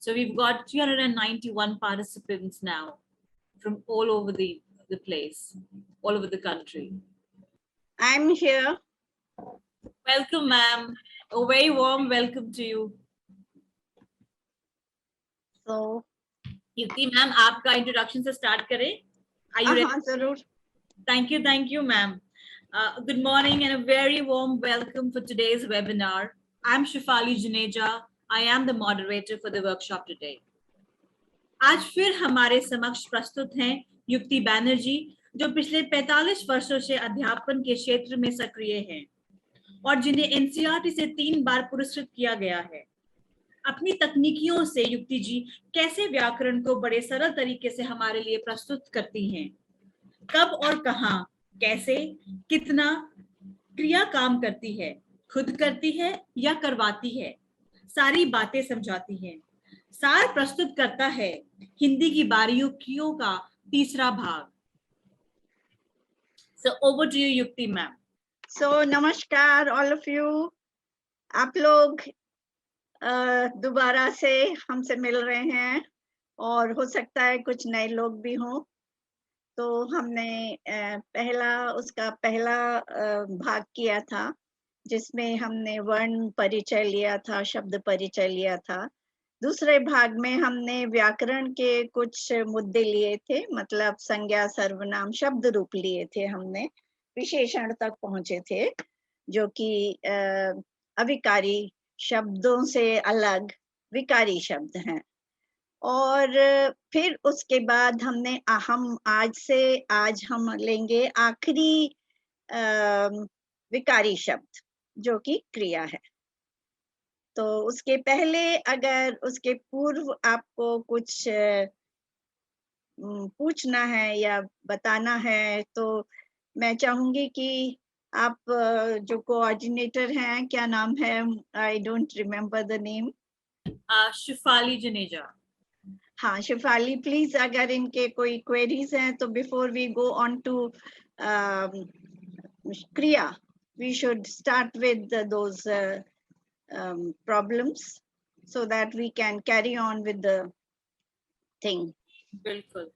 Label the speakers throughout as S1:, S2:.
S1: So we've got 391 participants now from all over the place, all over the country.
S2: I'm here.
S1: Welcome, ma'am. A very warm welcome to you.
S2: So,
S1: युक्ति ma'am, आपका introduction से start करें. Are you ready?
S2: जरूर.
S1: Thank you, ma'am. Good morning and a very warm welcome for today's webinar. I'm Shefali Juneja. I am the moderator for the workshop today. आज फिर हमारे समक्ष प्रस्तुत हैं युक्ति बैनर्जी, जो पिछले 45 वर्षों से अध्यापन के क्षेत्र में सक्रिय हैं और जिन्हें एनसीईआरटी से 3 बार पुरस्कृत किया गया है. अपनी तकनीकियों से युक्ति जी कैसे व्याकरण को बड़े सरल तरीके से हमारे लिए प्रस्तुत करती हैं. कब और कहां, कैसे, कितना क्रिया काम करती है, खुद करती है या करवाती है, सारी बातें समझाती हैं. सार प्रस्तुत करता है हिंदी की बारीकियों का तीसरा भाग. So over to you, युक्ति मैम.
S2: So नमस्कार all of you. आप लोग दोबारा से हमसे मिल रहे हैं और हो सकता है कुछ नए लोग भी हों. तो हमने उसका पहला भाग किया था जिसमें हमने वर्ण परिचय लिया था, शब्द परिचय लिया था. दूसरे भाग में हमने व्याकरण के कुछ मुद्दे लिए थे, मतलब संज्ञा, सर्वनाम, शब्द रूप लिए थे. हमने विशेषण तक पहुंचे थे जो कि अविकारी शब्दों से अलग विकारी शब्द हैं. और फिर उसके बाद आज हम लेंगे आखिरी विकारी शब्द जो कि क्रिया है. तो उसके पूर्व आपको कुछ पूछना है या बताना है तो मैं चाहूंगी कि आप जो कोऑर्डिनेटर हैं, क्या नाम है, I don't remember the name.
S1: Shifali Juneja.
S2: हाँ, शिफाली, प्लीज अगर इनके कोई क्वेरीज हैं तो before we go on to kriya we should start with those problems so that we can carry on with the thing.
S1: बिल्कुल.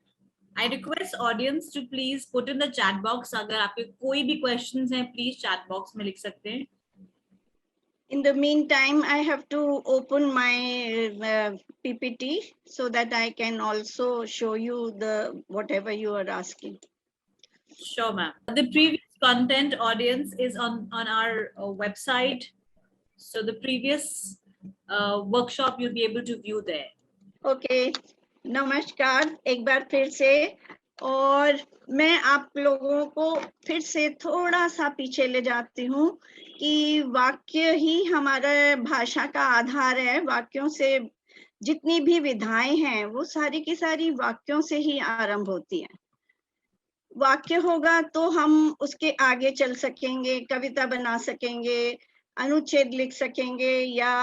S1: I request audience to please put in the chat box. अगर आपके कोई भी questions हैं, please chat box में लिख सकते हैं.
S2: In the meantime, I have to open my PPT so that I can also show you whatever you are asking.
S1: Sure, ma'am. The previous content audience is on our website. So the previous workshop you'll be able to view there.
S2: Okay. नमस्कार एक बार फिर से. और मैं आप लोगों को फिर से थोड़ा सा पीछे ले जाती हूँ कि वाक्य ही हमारा भाषा का आधार है. वाक्यों से जितनी भी विधाएं हैं वो सारी की सारी वाक्यों से ही आरंभ होती हैं. वाक्य होगा तो हम उसके आगे चल सकेंगे, कविता बना सकेंगे, अनुच्छेद लिख सकेंगे या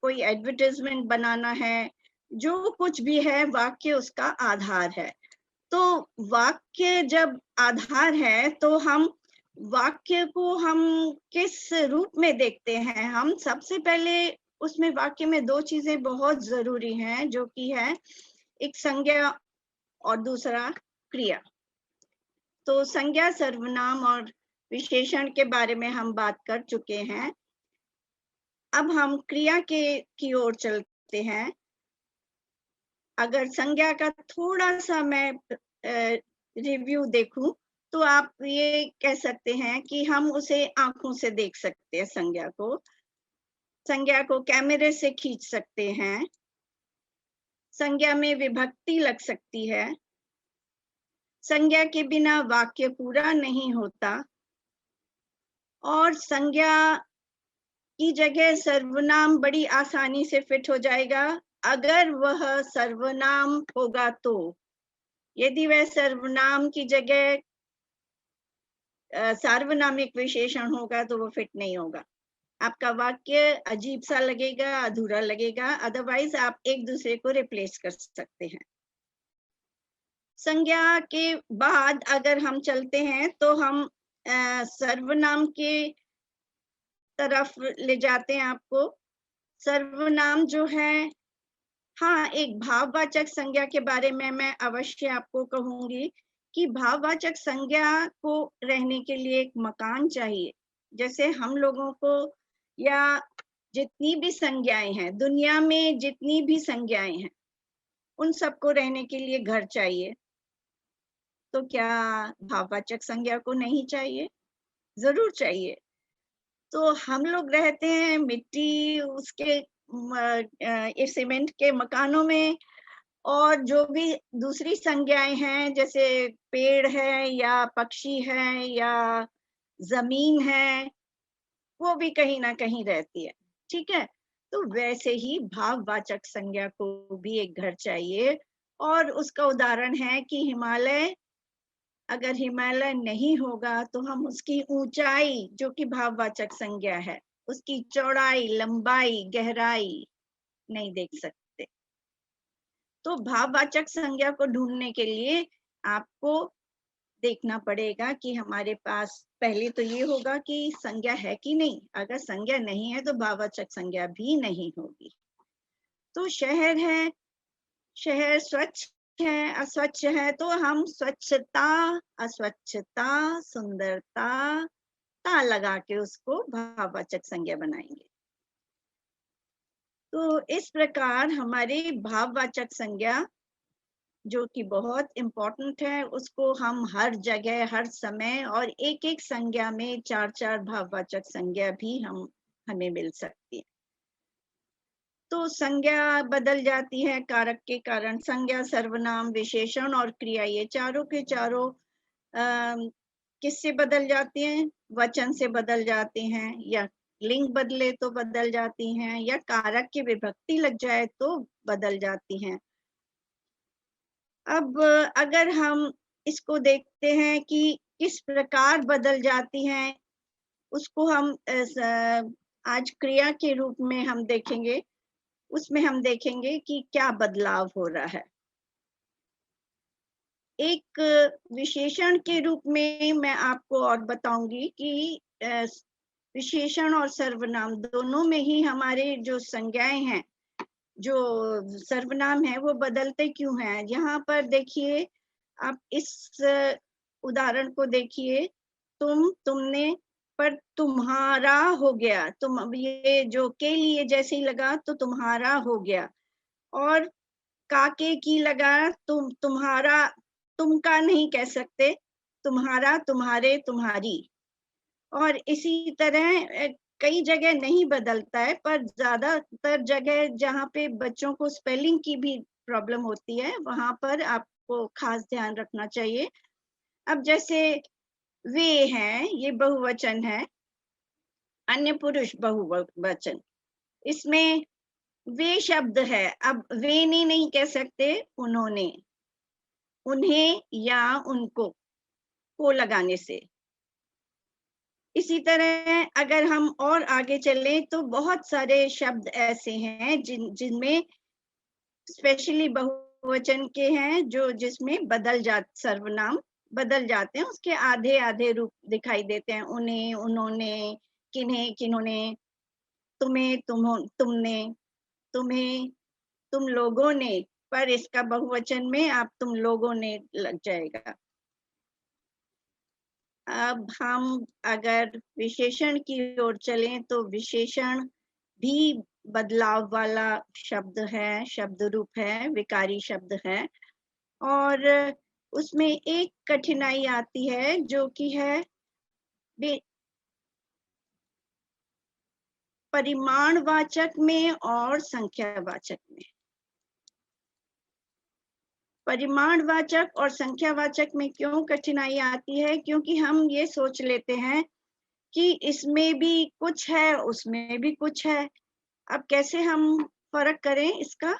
S2: कोई एडवर्टाइजमेंट बनाना है. जो कुछ भी है वाक्य उसका आधार है. तो वाक्य जब आधार है तो हम वाक्य को हम किस रूप में देखते हैं. हम सबसे पहले उसमें वाक्य में 2 चीजें बहुत जरूरी हैं जो कि है एक संज्ञा और दूसरा क्रिया. तो संज्ञा, सर्वनाम और विशेषण के बारे में हम बात कर चुके हैं. अब हम क्रिया की ओर चलते हैं. अगर संज्ञा का थोड़ा सा मैं रिव्यू देखूं तो आप ये कह सकते हैं कि हम उसे आंखों से देख सकते हैं. संज्ञा को कैमरे से खींच सकते हैं. संज्ञा में विभक्ति लग सकती है. संज्ञा के बिना वाक्य पूरा नहीं होता. और संज्ञा की जगह सर्वनाम बड़ी आसानी से फिट हो जाएगा अगर वह सर्वनाम होगा तो. यदि वह सर्वनाम की जगह सार्वनामिक विशेषण होगा तो वो फिट नहीं होगा. आपका वाक्य अजीब सा लगेगा, अधूरा लगेगा. अदरवाइज आप एक दूसरे को रिप्लेस कर सकते हैं. संज्ञा के बाद अगर हम चलते हैं तो हम सर्वनाम के तरफ ले जाते हैं आपको. सर्वनाम जो है हाँ, एक भाववाचक संज्ञा के बारे में मैं अवश्य आपको कहूंगी कि भाववाचक संज्ञा को रहने के लिए एक मकान चाहिए। जैसे हम लोगों को या जितनी भी संज्ञाएं हैं, दुनिया में जितनी भी संज्ञाएं हैं, उन सबको रहने के लिए घर चाहिए। तो क्या भाववाचक संज्ञा को नहीं चाहिए? जरूर चाहिए। तो हम लोग रहते हैं मिट्टी उसके ये सीमेंट के मकानों में, और जो भी दूसरी संज्ञाएं हैं जैसे पेड़ है या पक्षी है या जमीन है, वो भी कहीं ना कहीं रहती है। ठीक है, तो वैसे ही भाववाचक संज्ञा को भी एक घर चाहिए। और उसका उदाहरण है कि हिमालय, अगर हिमालय नहीं होगा तो हम उसकी ऊंचाई, जो कि भाववाचक संज्ञा है, उसकी चौड़ाई, लंबाई, गहराई नहीं देख सकते। तो भाववाचक संज्ञा को ढूंढने के लिए आपको देखना पड़ेगा कि हमारे पास पहले तो ये होगा कि संज्ञा है कि नहीं। अगर संज्ञा नहीं है तो भाववाचक संज्ञा भी नहीं होगी। तो शहर है, शहर स्वच्छ है, अस्वच्छ है, तो हम स्वच्छता, अस्वच्छता, सुंदरता, ता लगा के उसको भाववाचक संज्ञा बनाएंगे। तो इस प्रकार हमारी भाववाचक संज्ञा, जो कि बहुत इम्पोर्टेंट है, उसको हम हर जगह, हर समय, और एक एक संज्ञा में चार चार भाववाचक संज्ञा भी हमें मिल सकती है। तो संज्ञा बदल जाती है कारक के कारण। संज्ञा, सर्वनाम, विशेषण और क्रिया, ये चारों के चारों किससे बदल जाती हैं? वचन से बदल जाती हैं, या लिंग बदले तो बदल जाती हैं, या कारक की विभक्ति लग जाए तो बदल जाती हैं। अब अगर हम इसको देखते हैं कि किस प्रकार बदल जाती हैं, उसको हम आज क्रिया के रूप में हम देखेंगे। उसमें हम देखेंगे कि क्या बदलाव हो रहा है। एक विशेषण के रूप में मैं आपको और बताऊंगी कि विशेषण और सर्वनाम दोनों में ही हमारे जो संज्ञाएं हैं, जो सर्वनाम है, वो बदलते क्यों हैं। यहाँ पर देखिए, आप इस उदाहरण को देखिए, तुम, तुमने, पर तुम्हारा हो गया। तुम, अब ये जो के लिए जैसे ही लगा तो तुम्हारा हो गया, और काके की लगा, तुम्हारा, तुम का नहीं कह सकते, तुम्हारा, तुम्हारे, तुम्हारी। और इसी तरह कई जगह नहीं बदलता है, पर ज्यादातर जगह जहाँ पे बच्चों को स्पेलिंग की भी प्रॉब्लम होती है, वहां पर आपको खास ध्यान रखना चाहिए। अब जैसे वे हैं, ये बहुवचन है, अन्य पुरुष बहुवचन, इसमें वे शब्द है। अब वे नहीं कह सकते, उन्होंने, उन्हें या उनको को लगाने से। इसी तरह अगर हम और आगे चलें तो बहुत सारे शब्द ऐसे हैं जिनमें स्पेशली बहुवचन के हैं, जो जिसमें सर्वनाम बदल जाते हैं, उसके आधे आधे रूप दिखाई देते हैं। उन्हें, उन्होंने, किन्हें, किन्होंने, तुम्हें, तुमने, तुम्हें, तुम लोगों ने, पर इसका बहुवचन में आप तुम लोगों ने लग जाएगा। अब हम अगर विशेषण की ओर चलें तो विशेषण भी बदलाव वाला शब्द है, शब्द रूप है, विकारी शब्द है। और उसमें एक कठिनाई आती है जो कि है परिमाणवाचक में और संख्यावाचक में। परिमाणवाचक और संख्यावाचक में क्यों कठिनाई आती है? क्योंकि हम ये सोच लेते हैं कि इसमें भी कुछ है, उसमें भी कुछ है। अब कैसे हम फर्क करें इसका?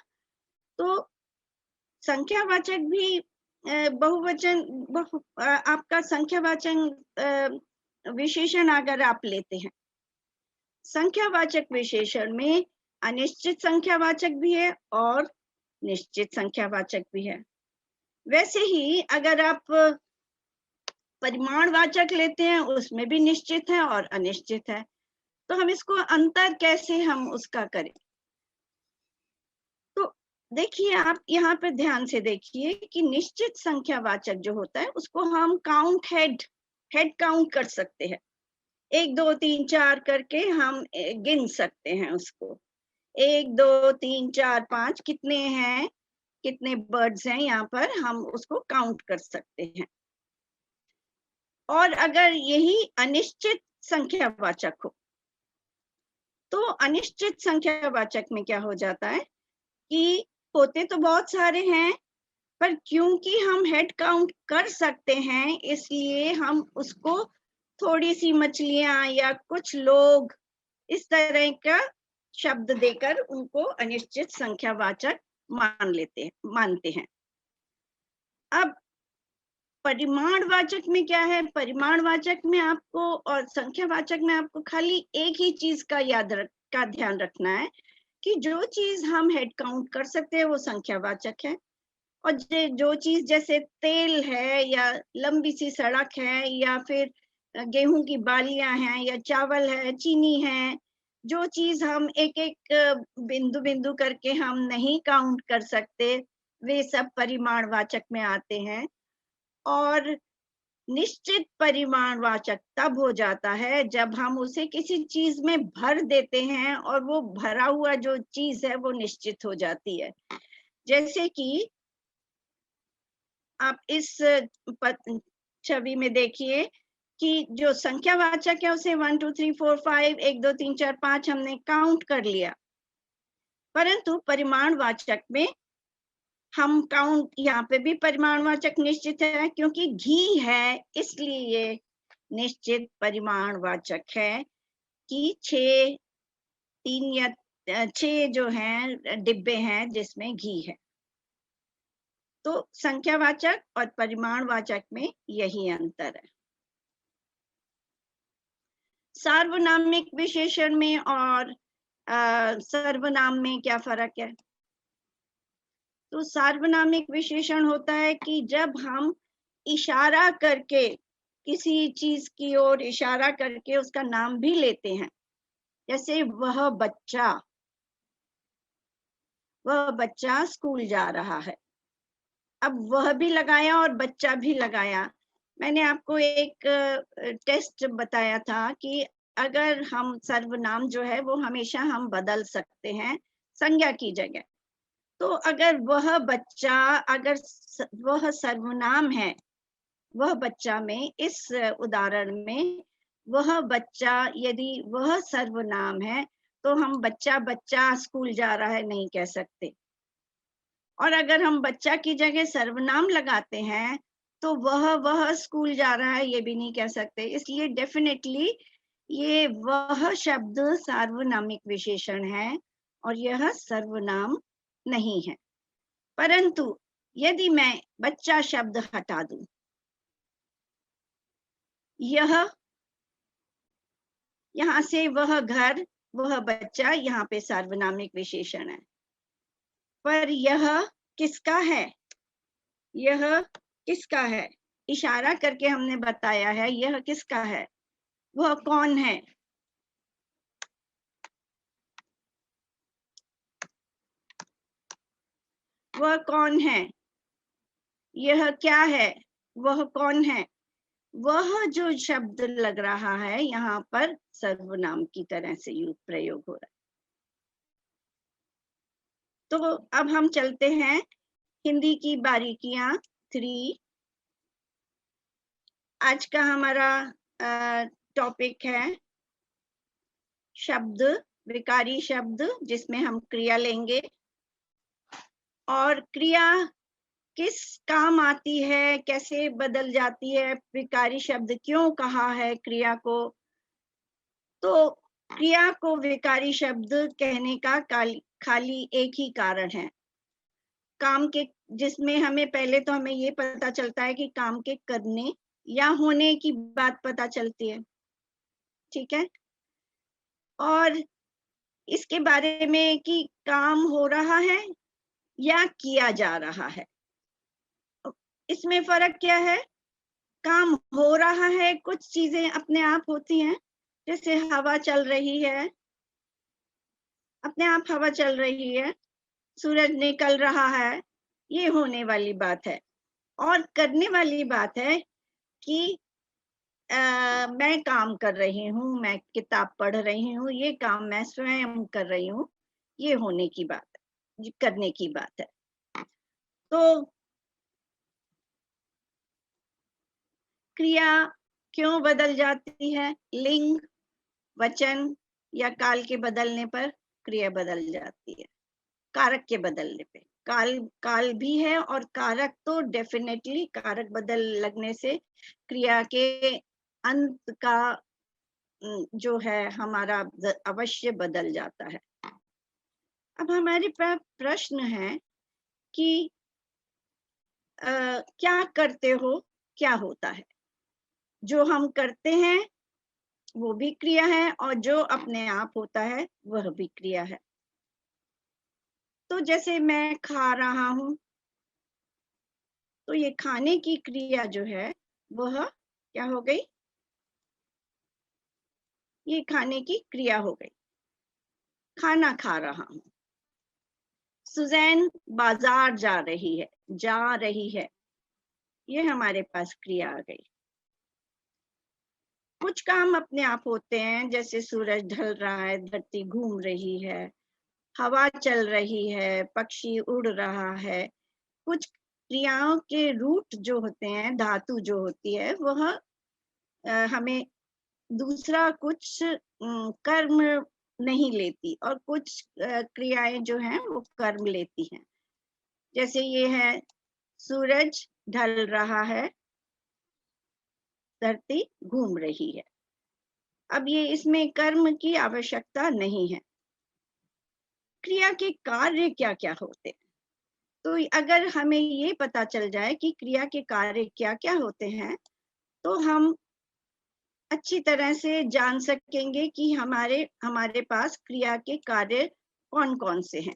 S2: तो संख्यावाचक भी बहुवचन, आपका संख्यावाचक विशेषण अगर आप लेते हैं, संख्यावाचक विशेषण में अनिश्चित संख्यावाचक भी है और निश्चित संख्यावाचक भी है। वैसे ही अगर आप परिमाणवाचक लेते हैं, उसमें भी निश्चित है और अनिश्चित है। तो हम इसको अंतर कैसे हम उसका करें? तो देखिए, आप यहाँ पर ध्यान से देखिए कि निश्चित संख्यावाचक जो होता है उसको हम काउंट हेड काउंट कर सकते हैं। 1 2 3 4 करके हम गिन सकते हैं उसको। 1 2 3 4 5 कितने हैं, कितने बर्ड्स हैं, यहाँ पर हम उसको काउंट कर सकते हैं। और अगर यही अनिश्चित संख्यावाचक हो, तो अनिश्चित संख्यावाचक में क्या हो जाता है कि होते तो बहुत सारे हैं, पर क्योंकि हम हेड काउंट कर सकते हैं, इसलिए हम उसको थोड़ी सी मछलियां या कुछ लोग इस तरह का शब्द देकर उनको अनिश्चित संख्यावाचक मानते हैं। अब परिमाणवाचक में क्या है, परिमाणवाचक में आपको और संख्यावाचक में आपको खाली एक ही चीज का ध्यान रखना है कि जो चीज हम हेड काउंट कर सकते हैं वो संख्यावाचक है, और जो चीज जैसे तेल है या लंबी सी सड़क है या फिर गेहूं की बालियां हैं या चावल है, चीनी है, जो चीज हम एक एक बिंदु बिंदु करके हम नहीं काउंट कर सकते, वे सब परिमाणवाचक में आते हैं। और निश्चित परिमाणवाचक तब हो जाता है जब हम उसे किसी चीज में भर देते हैं और वो भरा हुआ जो चीज है वो निश्चित हो जाती है। जैसे कि आप इस छवि में देखिए कि जो संख्यावाचक है उसे 1 2 3 4 5 1 2 3 4 5 हमने काउंट कर लिया, परंतु परिमाणवाचक में हम काउंट, यहाँ पे भी परिमाणवाचक निश्चित है क्योंकि घी है, इसलिए ये निश्चित परिमाणवाचक है कि 3 या 6 जो हैं डिब्बे हैं जिसमें घी है। तो संख्यावाचक और परिमाणवाचक में यही अंतर है। सार्वनामिक विशेषण में और सर्वनाम में क्या फर्क है? तो सार्वनामिक विशेषण होता है कि जब हम इशारा करके किसी चीज की ओर इशारा करके उसका नाम भी लेते हैं, जैसे वह बच्चा स्कूल जा रहा है। अब वह भी लगाया और बच्चा भी लगाया। मैंने आपको एक टेस्ट बताया था कि अगर हम सर्वनाम जो है वो हमेशा हम बदल सकते हैं संज्ञा की जगह। तो अगर वह बच्चा, अगर वह सर्वनाम है, वह बच्चा में, इस उदाहरण में वह बच्चा यदि वह सर्वनाम है तो हम बच्चा स्कूल जा रहा है नहीं कह सकते। और अगर हम बच्चा की जगह सर्वनाम लगाते हैं तो वह स्कूल जा रहा है ये भी नहीं कह सकते। इसलिए डेफिनेटली ये वह शब्द सार्वनामिक विशेषण है और यह सर्वनाम नहीं है। परंतु यदि मैं बच्चा शब्द हटा दूं, यहाँ से वह घर, वह बच्चा, यहाँ पे सार्वनामिक विशेषण है। पर यह किसका है, यह किसका है, इशारा करके हमने बताया है यह किसका है, वह कौन है। वह कौन है, यह क्या है, वह कौन है, वह जो शब्द लग रहा है यहाँ पर सर्वनाम की तरह से प्रयोग हो रहा है। तो अब हम चलते हैं हिंदी की बारीकियां 3। आज का हमारा टॉपिक है शब्द, विकारी शब्द, जिसमें हम क्रिया लेंगे और क्रिया किस काम आती है, कैसे बदल जाती है, विकारी शब्द क्यों कहा है क्रिया को। तो क्रिया को विकारी शब्द कहने का खाली एक ही कारण है, काम के, जिसमें हमें पहले तो हमें ये पता चलता है कि काम के करने या होने की बात पता चलती है, ठीक है, और इसके बारे में कि काम हो रहा है या किया जा रहा है। इसमें फर्क क्या है, काम हो रहा है, कुछ चीजें अपने आप होती हैं, जैसे हवा चल रही है, अपने आप हवा चल रही है, सूरज निकल रहा है, ये होने वाली बात है। और करने वाली बात है कि मैं काम कर रही हूँ, मैं किताब पढ़ रही हूँ, ये काम मैं स्वयं कर रही हूँ, ये होने की बात है, ये करने की बात है। तो क्रिया क्यों बदल जाती है? लिंग, वचन या काल के बदलने पर क्रिया बदल जाती है। कारक के बदलने पे काल काल भी है, और कारक तो डेफिनेटली कारक बदल लगने से क्रिया के अंत का जो है हमारा अवश्य बदल जाता है। अब हमारे पास प्रश्न है कि क्या करते हो, क्या होता है? जो हम करते हैं वो भी क्रिया है, और जो अपने आप होता है वह भी क्रिया है। तो जैसे मैं खा रहा हूं, तो ये खाने की क्रिया जो है वह क्या हो गई? ये खाने की क्रिया हो गई, खाना खा रहा हूं। सुजैन बाजार जा रही है, जा रही है, ये हमारे पास क्रिया आ गई। कुछ काम अपने आप होते हैं, जैसे सूरज ढल रहा है, धरती घूम रही है, हवा चल रही है, पक्षी उड़ रहा है। कुछ क्रियाओं के रूट जो होते हैं, धातु जो होती है, वह हमें दूसरा कुछ कर्म नहीं लेती, और कुछ क्रियाएं जो हैं वो कर्म लेती हैं। जैसे ये है, सूरज ढल रहा है, धरती घूम रही है। अब ये इसमें कर्म की आवश्यकता नहीं है। क्रिया के कार्य क्या क्या होते हैं? तो अगर हमें ये पता चल जाए कि क्रिया के कार्य क्या क्या होते हैं, तो हम अच्छी तरह से जान सकेंगे कि हमारे पास क्रिया के कार्य कौन कौन से हैं।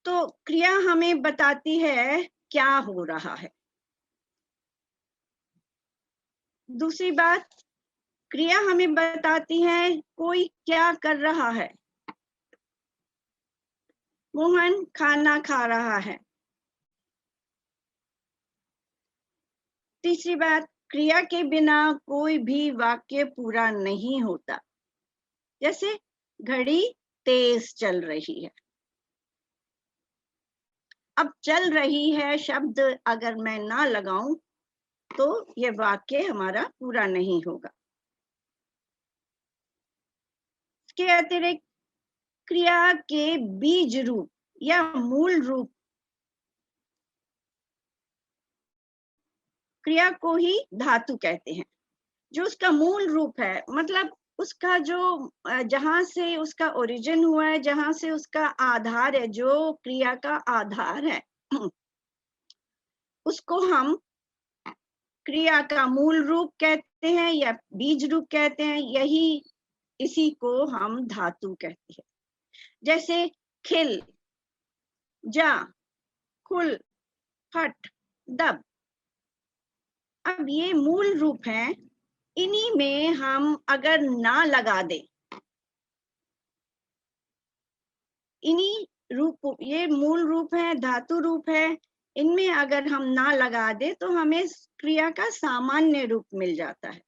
S2: तो क्रिया हमें बताती है क्या हो रहा है। दूसरी बात, क्रिया हमें बताती है कोई क्या कर रहा है। मोहन खाना खा रहा है। तीसरी बात, क्रिया के बिना कोई भी वाक्य पूरा नहीं होता। जैसे घड़ी तेज चल रही है। अब चल रही है शब्द अगर मैं ना लगाऊं तो ये वाक्य हमारा पूरा नहीं होगा। इसके अतिरिक्त क्रिया के बीज रूप या मूल रूप क्रिया को ही धातु कहते हैं। जो उसका मूल रूप है, मतलब उसका जो जहां से उसका ओरिजिन हुआ है, जहां से उसका आधार है, जो क्रिया का आधार है, उसको हम क्रिया का मूल रूप कहते हैं या बीज रूप कहते हैं। इसी को हम धातु कहते हैं। जैसे खिल, जा, खुल, फट, दब। अब ये मूल रूप हैं, इन्हीं में हम अगर ना लगा दें, इन्हीं रूप, ये मूल रूप है, धातु रूप है, इनमें अगर हम ना लगा दे तो हमें क्रिया का सामान्य रूप मिल जाता है।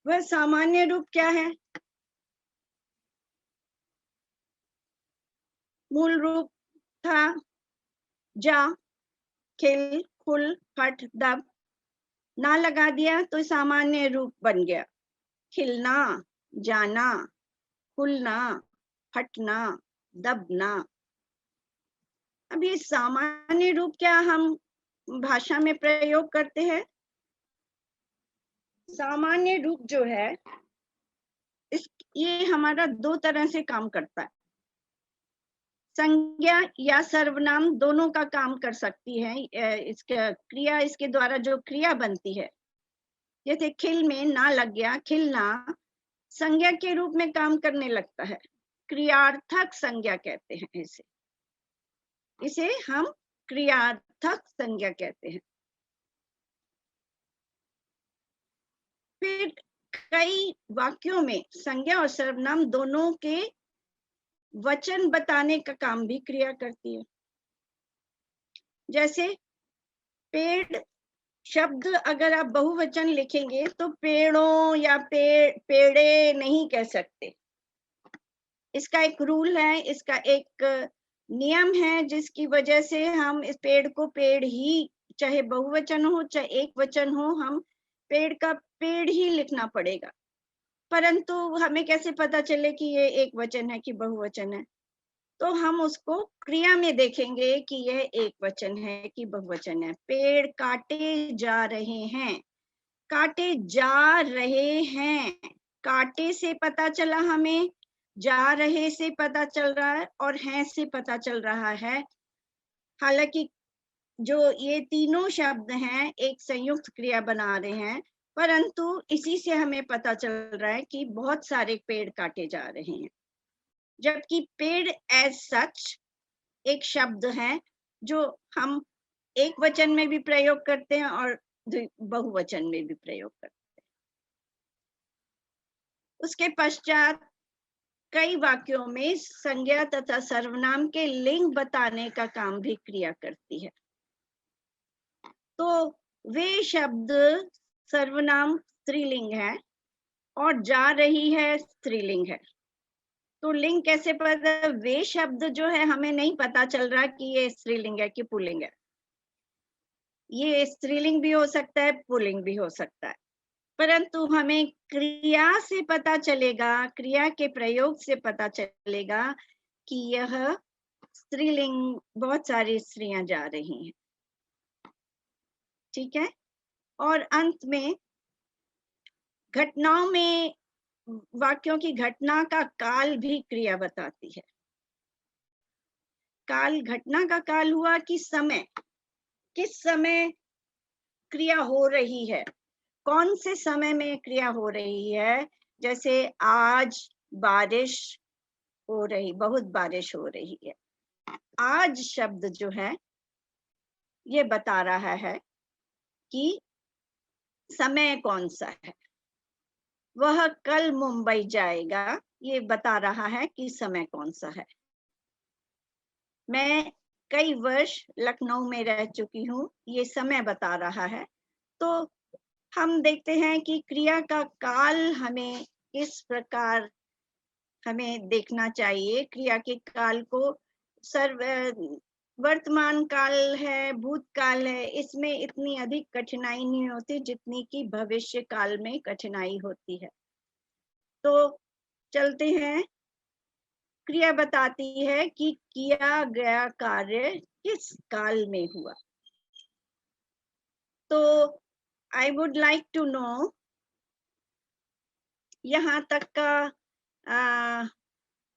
S2: वह सामान्य रूप क्या है? मूल रूप था जा, खिल, खुल, फट, दब। ना लगा दिया तो सामान्य रूप बन गया, खिलना, जाना, खुलना, फटना, दबना। अब ये सामान्य रूप क्या हम भाषा में प्रयोग करते हैं? सामान्य रूप जो है ये हमारा दो तरह से काम करता है। संज्ञा या सर्वनाम दोनों का काम कर सकती है। इसका क्रिया, इसके द्वारा जो क्रिया बनती है, जैसे खिल में ना लग गया, खिलना संज्ञा के रूप में काम करने लगता है। क्रियार्थक संज्ञा कहते हैं इसे। इसे हम क्रियार्थक संज्ञा कहते हैं। फिर कई वाक्यों में संज्ञा और सर्वनाम दोनों के वचन बताने का काम भी क्रिया करती है। जैसे पेड़ शब्द अगर आप बहुवचन लिखेंगे तो पेड़ों या पेड़े नहीं कह सकते। इसका एक रूल है, इसका एक नियम है, जिसकी वजह से हम इस पेड़ को पेड़ ही, चाहे बहुवचन हो चाहे एक वचन हो, हम पेड़ का पेड़ ही लिखना पड़ेगा। परंतु हमें कैसे पता चले कि ये एक वचन है कि बहुवचन है? तो हम उसको क्रिया में देखेंगे कि यह एक वचन है कि बहुवचन है। पेड़ काटे जा रहे हैं, काटे जा रहे हैं, काटे से पता चला हमें, जा रहे से पता चल रहा है और हैं से पता चल रहा है। हालांकि जो ये तीनों शब्द हैं एक संयुक्त क्रिया बना रहे हैं, परंतु इसी से हमें पता चल रहा है कि बहुत सारे पेड़ काटे जा रहे हैं। जबकि पेड़ एज सच एक शब्द है जो हम एक वचन में भी प्रयोग करते हैं और बहुवचन में भी प्रयोग करते हैं। उसके पश्चात कई वाक्यों में संज्ञा तथा सर्वनाम के लिंग बताने का काम भी क्रिया करती है। तो वे शब्द सर्वनाम स्त्रीलिंग है और जा रही है स्त्रीलिंग है। तो लिंग कैसे पता? वे शब्द जो है हमें नहीं पता चल रहा कि ये स्त्रीलिंग है कि पुल्लिंग है। ये स्त्रीलिंग भी हो सकता है, पुल्लिंग भी हो सकता है, परंतु हमें क्रिया से पता चलेगा, क्रिया के प्रयोग से पता चलेगा कि यह स्त्रीलिंग, बहुत सारी स्त्रियां जा रही हैं। ठीक है। और अंत में घटनाओं में वाक्यों की घटना का काल भी क्रिया बताती है। काल, घटना का काल हुआ कि समय, किस समय क्रिया हो रही है, कौन से समय में क्रिया हो रही है। जैसे आज बारिश हो रही, बहुत बारिश हो रही है। आज शब्द जो है ये बता रहा है कि समय कौन सा है। वह कल मुंबई जाएगा, ये बता रहा है कि समय कौन सा है। मैं कई वर्ष लखनऊ में रह चुकी हूँ, ये समय बता रहा है। तो हम देखते हैं कि क्रिया का काल हमें इस प्रकार हमें देखना चाहिए। क्रिया के काल को वर्तमान काल है, भूतकाल है, इसमें इतनी अधिक कठिनाई नहीं होती जितनी कि भविष्य काल में कठिनाई होती है। तो चलते हैं। क्रिया बताती है कि किया गया कार्य किस काल में हुआ। तो I would like to know, यहाँ तक का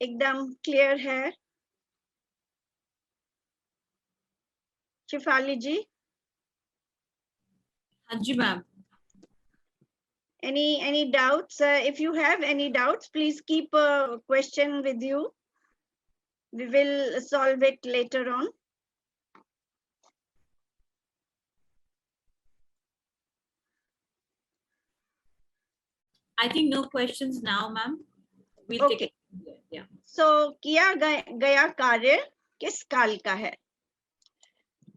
S2: एकदम क्लियर है? शिफाली जी?
S1: हाँ जी ma'am.
S2: Any doubts? If you have any doubts, please keep a question with you. We will solve it later on.
S1: I think no questions now, ma'am. We'll
S2: Okay.
S1: take it. Yeah.
S2: So किया गया कार्य किस काल का है?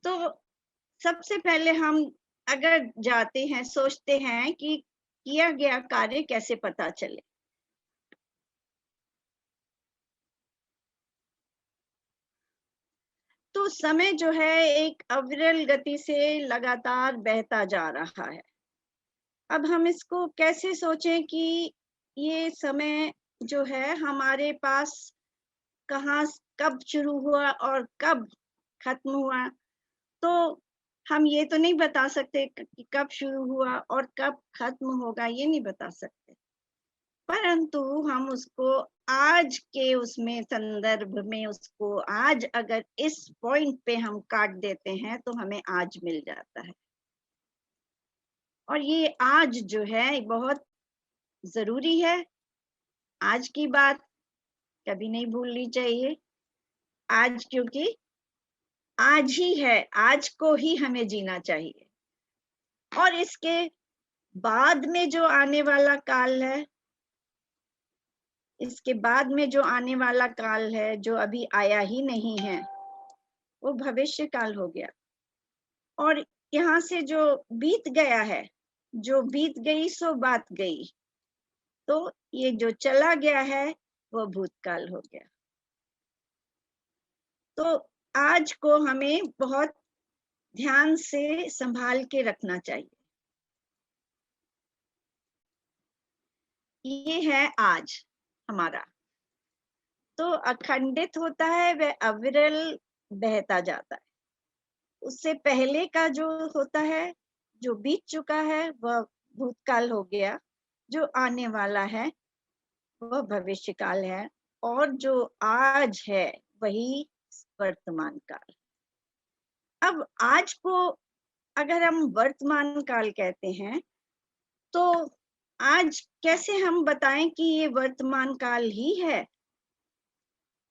S2: तो सबसे पहले हम अगर जाते हैं, सोचते हैं कि किया गया कार्य कैसे पता चले। तो समय जो है एक अविरल गति से लगातार बहता जा रहा है। अब हम इसको कैसे सोचें कि ये समय जो है हमारे पास कहाँ, कब शुरू हुआ और कब खत्म हुआ। तो हम ये तो नहीं बता सकते कि कब शुरू हुआ और कब खत्म होगा, ये नहीं बता सकते, परंतु हम उसको आज के उसमें संदर्भ में, उसको आज अगर इस पॉइंट पे हम काट देते हैं तो हमें आज मिल जाता है। और ये आज जो है बहुत जरूरी है। आज की बात कभी नहीं भूलनी चाहिए। आज, क्योंकि आज ही है, आज को ही हमें जीना चाहिए। और इसके बाद में जो आने वाला काल है, इसके बाद में जो आने वाला काल है, जो अभी आया ही नहीं है, वो भविष्य काल हो गया। और यहाँ से जो बीत गया है, जो बीत गई सो बात गई, तो ये जो चला गया है वो भूतकाल हो गया। तो आज को हमें बहुत ध्यान से संभाल के रखना चाहिए। ये है आज हमारा, तो अखंडित होता है, वह अविरल बहता जाता है। उससे पहले का जो होता है, जो बीत चुका है, वह भूतकाल हो गया। जो आने वाला है वह भविष्य काल है, और जो आज है वही वर्तमान काल। अब आज को अगर हम वर्तमान काल कहते हैं, तो आज कैसे हम बताएं कि ये वर्तमान काल ही है?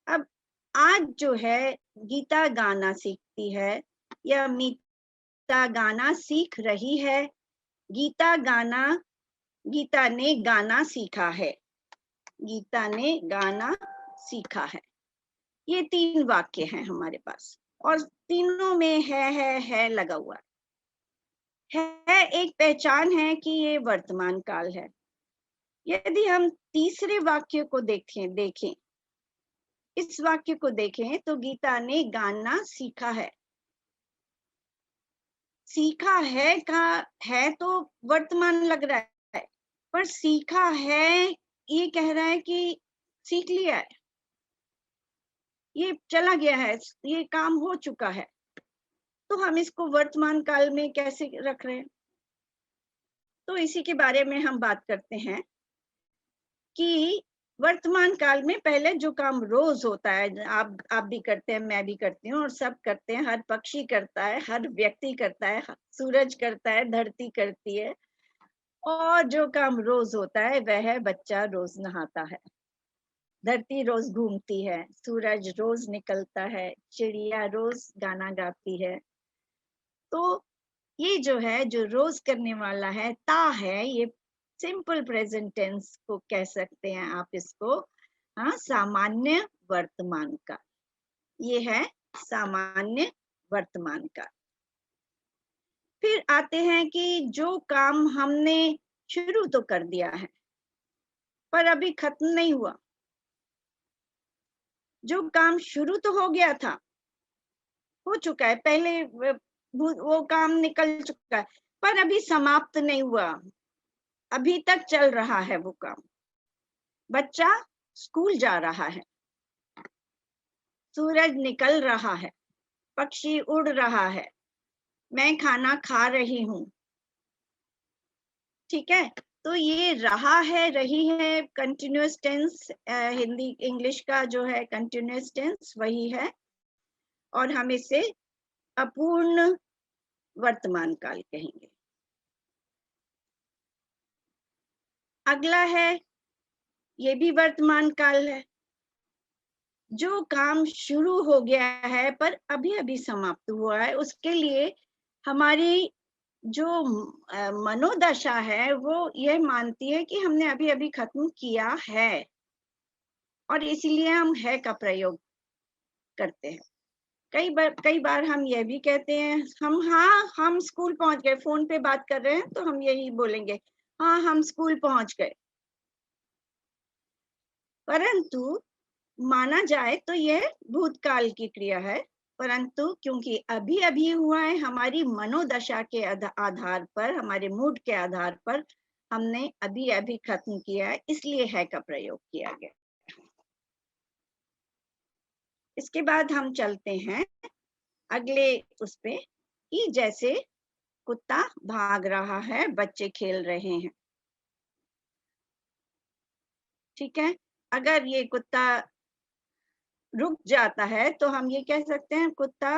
S2: अब आज जो है गीता गाना सीखती है, या मीता गाना सीख रही है। गीता ने गाना सीखा है। गीता ने गाना सीखा है। ये 3 वाक्य हैं हमारे पास, और तीनों में है लगा हुआ है। एक पहचान है कि ये वर्तमान काल है। यदि हम तीसरे वाक्य को देखें, इस वाक्य को देखें, तो गीता ने गाना सीखा है। सीखा है का है तो वर्तमान लग रहा है, पर सीखा है ये कह रहा है कि सीख लिया है, ये चला गया है, ये काम हो चुका है। तो हम इसको वर्तमान काल में कैसे रख रहे हैं? तो इसी के बारे में हम बात करते हैं कि वर्तमान काल में पहले जो काम रोज होता है, आप भी करते हैं, मैं भी करती हूँ, और सब करते हैं, हर पक्षी करता है, हर व्यक्ति करता है, सूरज करता है, धरती करती है। और जो काम रोज होता है वह है, बच्चा रोज नहाता है, धरती रोज घूमती है, सूरज रोज निकलता है, चिड़िया रोज गाना गाती है। तो ये जो है, जो रोज करने वाला है, ता है, ये सिंपल प्रेजेंट टेंस को कह सकते हैं आप इसको। हाँ, सामान्य वर्तमान का, ये है सामान्य वर्तमान का। फिर आते हैं कि जो काम हमने शुरू तो कर दिया है पर अभी खत्म नहीं हुआ। जो काम शुरू तो हो गया था, हो चुका है, पहले वो काम निकल चुका है, पर अभी समाप्त नहीं हुआ, अभी तक चल रहा है वो काम। बच्चा स्कूल जा रहा है, सूरज निकल रहा है, पक्षी उड़ रहा है, मैं खाना खा रही हूँ। ठीक है, तो ये रहा है, रही है, कंटिन्यूअस टेंस, हिंदी इंग्लिश का जो है कंटिन्यूअस टेंस वही है, और हम इसे अपूर्ण वर्तमान काल कहेंगे। अगला है, ये भी वर्तमान काल है। जो काम शुरू हो गया है पर अभी अभी समाप्त हुआ है, उसके लिए हमारी जो मनोदशा है वो ये मानती है कि हमने अभी अभी खत्म किया है, और इसीलिए हम है का प्रयोग करते हैं। कई बार हम ये भी कहते हैं, हम स्कूल पहुंच गए, फोन पे बात कर रहे हैं तो हम यही बोलेंगे, हाँ हम स्कूल पहुंच गए। परंतु माना जाए तो यह भूतकाल की क्रिया है, परंतु क्योंकि अभी अभी हुआ है, हमारी मनोदशा के आधार पर, हमारे मूड के आधार पर हमने अभी अभी खत्म किया है, इसलिए है का प्रयोग किया गया। इसके बाद हम चलते हैं अगले उस पे, कि जैसे कुत्ता भाग रहा है, बच्चे खेल रहे हैं। ठीक है, अगर ये कुत्ता रुक जाता है तो हम ये कह सकते हैं कुत्ता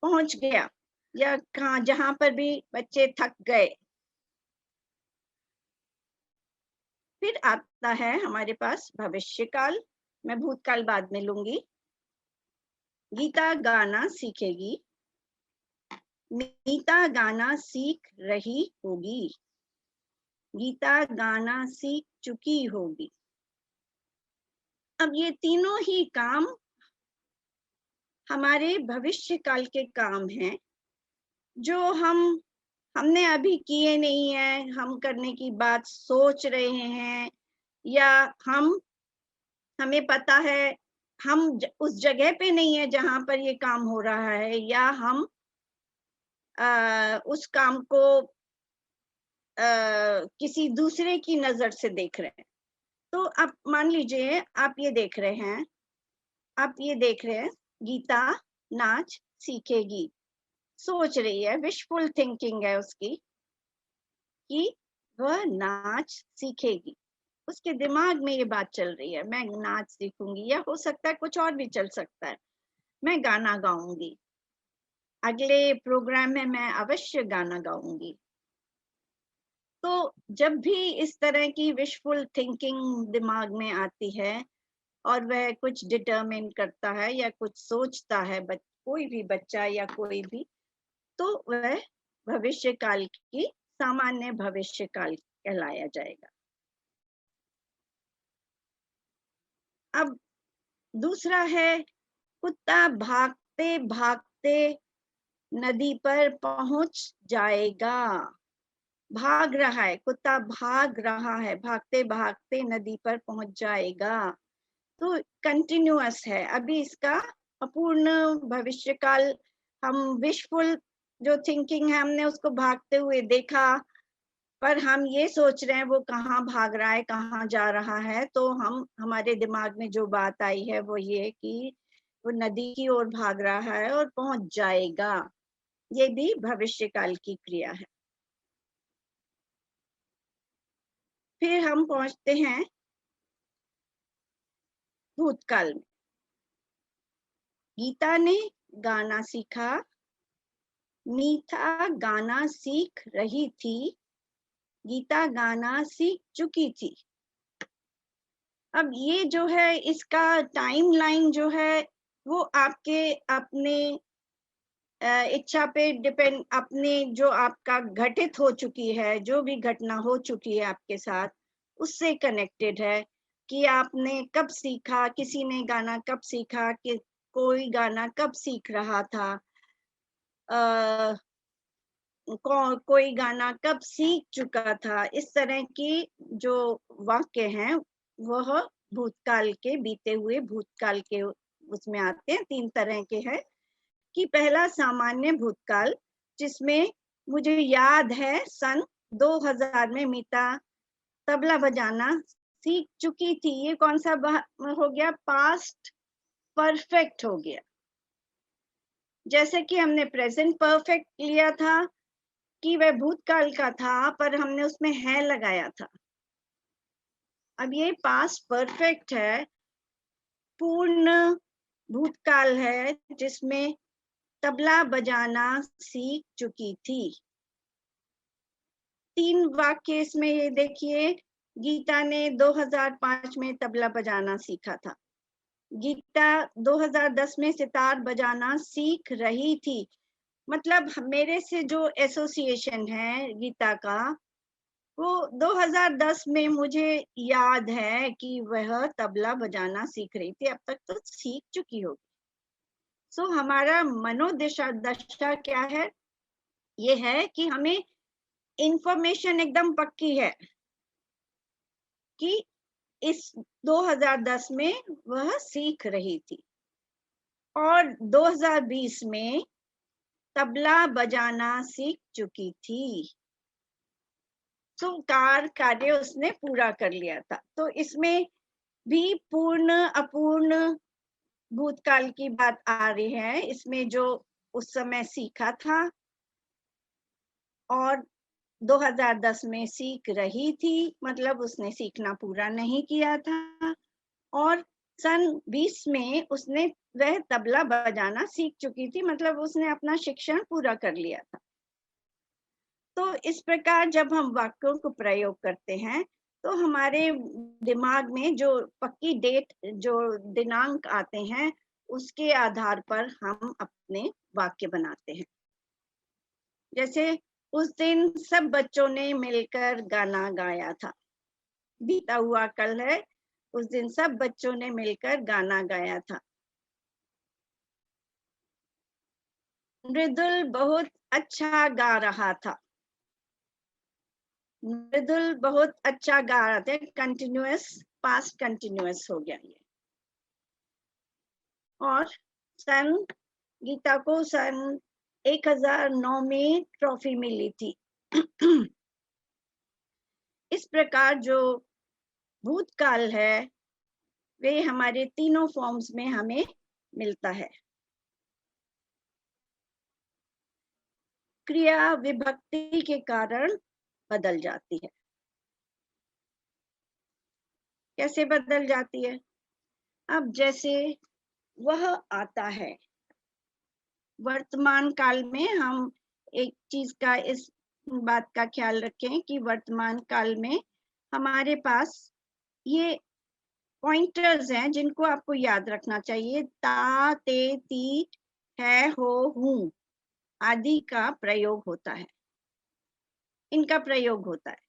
S2: पहुंच गया, या कहाँ जहां पर भी बच्चे थक गए। फिर आता है हमारे पास भविष्य काल, मैं भूतकाल बाद में लूंगी। गीता गाना सीखेगी, मीता गाना सीख रही होगी। गीता गाना सीख चुकी होगी। अब ये तीनों ही काम हमारे भविष्य काल के काम हैं, जो हमने अभी किए नहीं है, हम करने की बात सोच रहे हैं, या हमें पता है हम उस जगह पे नहीं है जहां पर ये काम हो रहा है, या हम उस काम को किसी दूसरे की नजर से देख रहे हैं। तो आप मान लीजिए आप ये देख रहे हैं, गीता नाच सीखेगी, सोच रही है, विशफुल थिंकिंग है उसकी कि वह नाच सीखेगी। उसके दिमाग में ये बात चल रही है, मैं नाच सीखूंगी, या हो सकता है कुछ और भी चल सकता है, मैं गाना गाऊंगी, अगले प्रोग्राम में मैं अवश्य गाना गाऊंगी। तो जब भी इस तरह की विशफुल थिंकिंग दिमाग में आती है और वह कुछ डिटरमिन करता है या कुछ सोचता है, कोई भी बच्चा या कोई भी, तो वह भविष्य काल की सामान्य भविष्य काल कहलाया जाएगा। अब दूसरा है, कुत्ता भागते भागते नदी पर पहुंच जाएगा। भाग रहा है, कुत्ता भाग रहा है, भागते भागते नदी पर पहुंच जाएगा। तो कंटिन्यूअस है, अभी इसका अपूर्ण भविष्यकाल, हम विशफुल जो थिंकिंग है हमने उसको भागते हुए देखा, पर हम ये सोच रहे हैं वो कहाँ भाग रहा है, कहाँ जा रहा है, तो हमारे दिमाग में जो बात आई है वो ये कि वो नदी की ओर भाग रहा है और पहुंच जाएगा। ये भी भविष्यकाल की क्रिया है। फिर हम पहुंचते हैं भूतकाल में। गीता ने गाना सीखा, मीठा गाना सीख रही थी, गीता गाना सीख चुकी थी। अब ये जो है, इसका टाइमलाइन जो है वो आपके अपने इच्छा पे डिपेंड, अपने जो आपका घटित हो चुकी है, जो भी घटना हो चुकी है आपके साथ, उससे कनेक्टेड है कि आपने कब सीखा, किसी ने गाना कब सीखा, कि कोई गाना कब सीख रहा था, कोई गाना कब सीख चुका था। इस तरह की जो वाक्य हैं वह भूतकाल के, बीते हुए भूतकाल के उसमें आते हैं। 3 तरह के हैं कि पहला सामान्य भूतकाल, जिसमें मुझे याद है सन 2000 में मीता तबला बजाना सीख चुकी थी। ये कौन सा हो गया? पास्ट परफेक्ट हो गया। जैसे कि हमने प्रेजेंट परफेक्ट लिया था कि वह भूतकाल का था, पर हमने उसमें है लगाया था। अब ये पास्ट परफेक्ट है, पूर्ण भूतकाल है, जिसमें तबला बजाना सीख चुकी थी। 3 वाक्य इसमें ये देखिए, गीता ने 2005 में तबला बजाना सीखा था, गीता 2010 में सितार बजाना सीख रही थी। मतलब मेरे से जो एसोसिएशन है गीता का, वो 2010 में मुझे याद है कि वह तबला बजाना सीख रही थी, अब तक तो सीख चुकी होगी। सो हमारा मनोदशा क्या है? ये है कि हमें इंफॉर्मेशन एकदम पक्की है कि इस 2010 में वह सीख रही थी, और 2020 में तबला बजाना सीख चुकी थी। तो कार्य उसने पूरा कर लिया था। तो इसमें भी पूर्ण अपूर्ण भूतकाल की बात आ रही है, इसमें जो उस समय सीखा था और 2010 में सीख रही थी, मतलब उसने सीखना पूरा नहीं किया था, और सन 20 में उसने वह तबला बजाना सीख चुकी थी, मतलब उसने अपना शिक्षण पूरा कर लिया था। तो इस प्रकार जब हम वाक्यों को प्रयोग करते हैं तो हमारे दिमाग में जो पक्की डेट, जो दिनांक आते हैं, उसके आधार पर हम अपने वाक्य बनाते हैं। जैसे उस दिन सब बच्चों ने मिलकर गाना गाया था। बीता हुआ कल है, उस दिन सब बच्चों ने मिलकर गाना गाया था। मृदुल बहुत अच्छा गा रहा था। मृदुल बहुत अच्छा गा रहा था, कंटिन्यूअस पास्ट कंटिन्यूअस हो गया ये। और सन गीता को सन 1009 में ट्रॉफी मिली थी। इस प्रकार जो भूतकाल है वे हमारे तीनों फॉर्म्स में हमें मिलता है। क्रिया विभक्ति के कारण बदल जाती है। कैसे बदल जाती है? अब जैसे वह आता है, वर्तमान काल में हम एक चीज का इस बात का ख्याल रखें कि वर्तमान काल में हमारे पास ये पॉइंटर्स हैं जिनको आपको याद रखना चाहिए। ता, ते, ती, है, हो, हूं आदि का प्रयोग होता है, इनका प्रयोग होता है,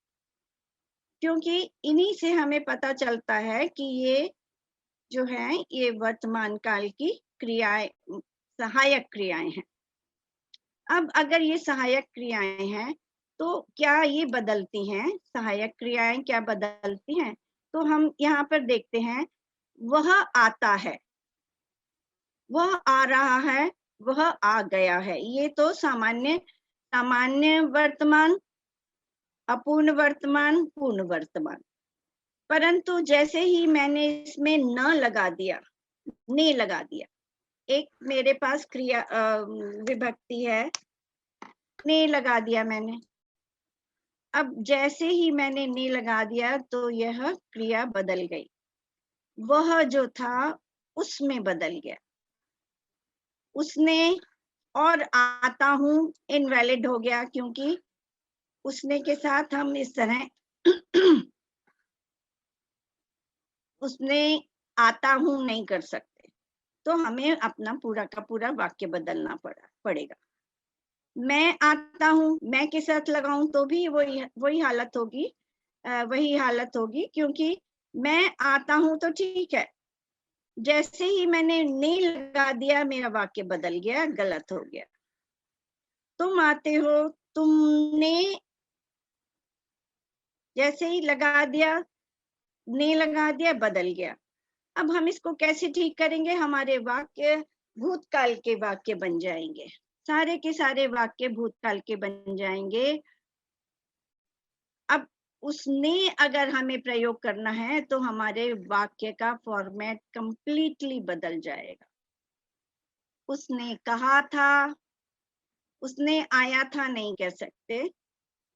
S2: क्योंकि इन्हीं से हमें पता चलता है कि ये जो है ये वर्तमान काल की क्रियाएं, सहायक क्रियाएं हैं। अब अगर ये सहायक क्रियाएं हैं तो क्या ये बदलती हैं? सहायक क्रियाएं क्या बदलती हैं? तो हम यहाँ पर देखते हैं, वह आता है, वह आ रहा है, वह आ गया है। ये तो सामान्य सामान्य वर्तमान, अपूर्ण वर्तमान, पूर्ण वर्तमान। परंतु जैसे ही मैंने इसमें न लगा दिया, ने लगा दिया, एक मेरे पास क्रिया विभक्ति है, ने लगा दिया मैंने। अब जैसे ही मैंने ने लगा दिया तो यह क्रिया बदल गई। वह जो था उसमें बदल गया, उसने और आता हूं इनवैलिड हो गया, क्योंकि उसने के साथ हम इस तरह उसने आता हूं नहीं कर सकते, तो हमें अपना पूरा का पूरा वाक्य बदलना पड़ेगा। मैं आता हूं, मैं के साथ लगाऊं तो भी वही हालत होगी, क्योंकि मैं आता हूं तो ठीक है, जैसे ही मैंने ने लगा दिया मेरा वाक्य बदल गया, गलत हो गया। तुम आते हो, तुमने जैसे ही लगा दिया, ने लगा दिया, बदल गया। अब हम इसको कैसे ठीक करेंगे? हमारे वाक्य भूतकाल के वाक्य बन जाएंगे, सारे के सारे वाक्य भूतकाल के बन जाएंगे। अब उसने अगर हमें प्रयोग करना है तो हमारे वाक्य का फॉर्मेट कंप्लीटली बदल जाएगा। उसने कहा था, उसने आया था नहीं कह सकते,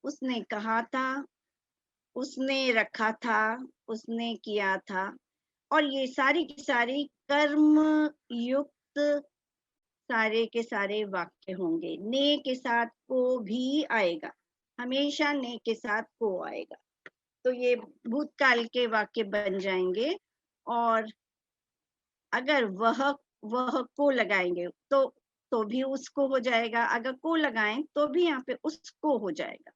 S2: उसने कहा था, उसने रखा था, उसने किया था। और ये सारी की सारी कर्म युक्त सारे के सारे वाक्य होंगे। ने के साथ को भी आएगा, हमेशा ने के साथ को आएगा, तो ये भूतकाल के वाक्य बन जाएंगे। और अगर वह को लगाएंगे तो भी उसको हो जाएगा, अगर को लगाएं तो भी यहाँ पे उसको हो जाएगा।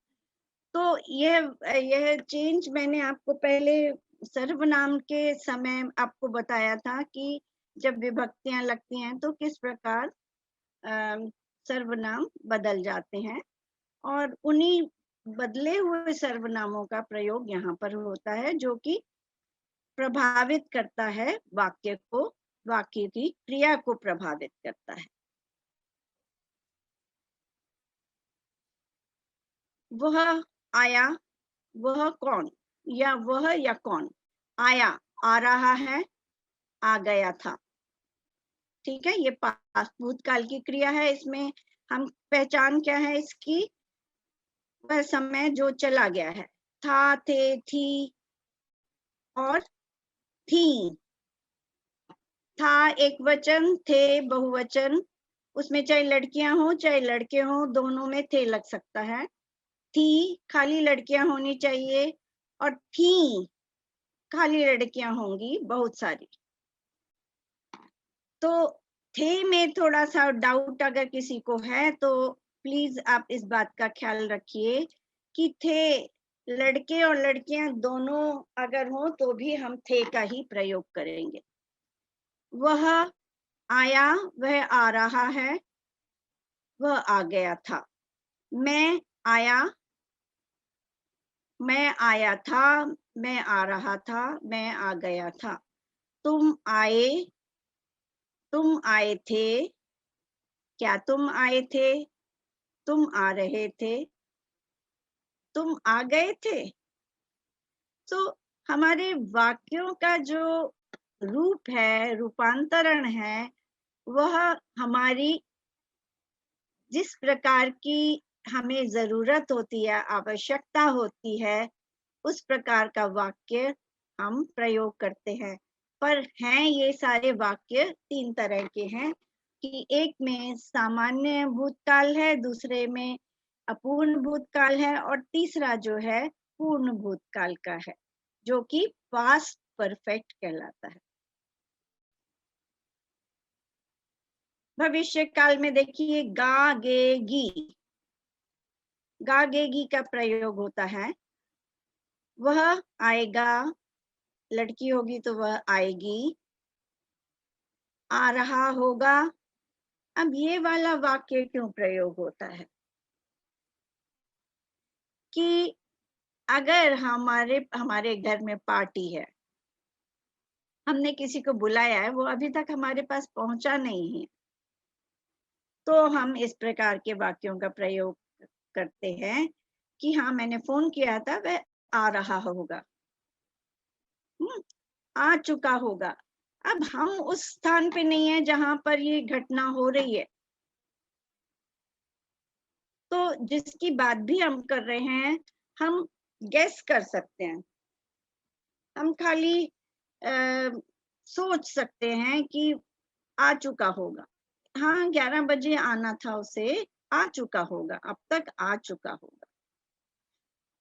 S2: तो यह चेंज मैंने आपको पहले सर्वनाम के समय आपको बताया था कि जब विभक्तियां लगती हैं तो किस प्रकार सर्वनाम बदल जाते हैं, और उन्हीं बदले हुए सर्वनामों का प्रयोग यहाँ पर होता है, जो कि प्रभावित करता है वाक्य को, वाक्य की क्रिया को प्रभावित करता है। वह आया, वह कौन, या वह या कौन आया, आ रहा है, आ गया था। ठीक है, ये पास्ट भूतकाल की क्रिया है। इसमें हम पहचान क्या है इसकी? वह समय जो चला गया है, था, थे, थी और थी। था एक वचन, थे बहुवचन, उसमें चाहे लड़कियां हो चाहे लड़के हो, दोनों में थे लग सकता है। थी खाली लड़कियां होनी चाहिए, और थी खाली लड़कियां होंगी बहुत सारी। तो थे में थोड़ा सा डाउट अगर किसी को है तो प्लीज आप इस बात का ख्याल रखिए कि थे, लड़के और लड़कियां दोनों अगर हो तो भी हम थे का ही प्रयोग करेंगे। वह आया, वह आ रहा है, वह आ गया था। मैं आया, मैं आया था, मैं आ रहा था, मैं आ गया था। तुम आए, तुम आए थे, क्या तुम आए थे, तुम आ रहे थे, तुम आ गए थे। तो हमारे वाक्यों का जो रूप है, रूपांतरण है, वह हमारी जिस प्रकार की हमें जरूरत होती है, आवश्यकता होती है, उस प्रकार का वाक्य हम प्रयोग करते हैं। पर हैं ये सारे वाक्य तीन तरह के हैं कि एक में सामान्य भूतकाल है, दूसरे में अपूर्ण भूतकाल है, और तीसरा जो है पूर्ण भूतकाल का है, जो कि पास्ट परफेक्ट कहलाता है। भविष्य काल में देखिए गागेगी, गागेगी का प्रयोग होता है। वह आएगा, लड़की होगी तो वह आएगी, आ रहा होगा। अब ये वाला वाक्य क्यों प्रयोग होता है कि अगर हमारे घर में पार्टी है, हमने किसी को बुलाया है, वो अभी तक हमारे पास पहुंचा नहीं है, तो हम इस प्रकार के वाक्यों का प्रयोग करते हैं कि हाँ मैंने फोन किया था, वह आ रहा होगा, आ चुका होगा। अब हम उस स्थान पे नहीं है जहां पर ये घटना हो रही है, तो जिसकी बात भी हम कर रहे हैं, हम गेस कर सकते हैं, हम खाली सोच सकते हैं कि आ चुका होगा। हाँ 11 बजे आना था उसे, आ चुका होगा, अब तक आ चुका होगा।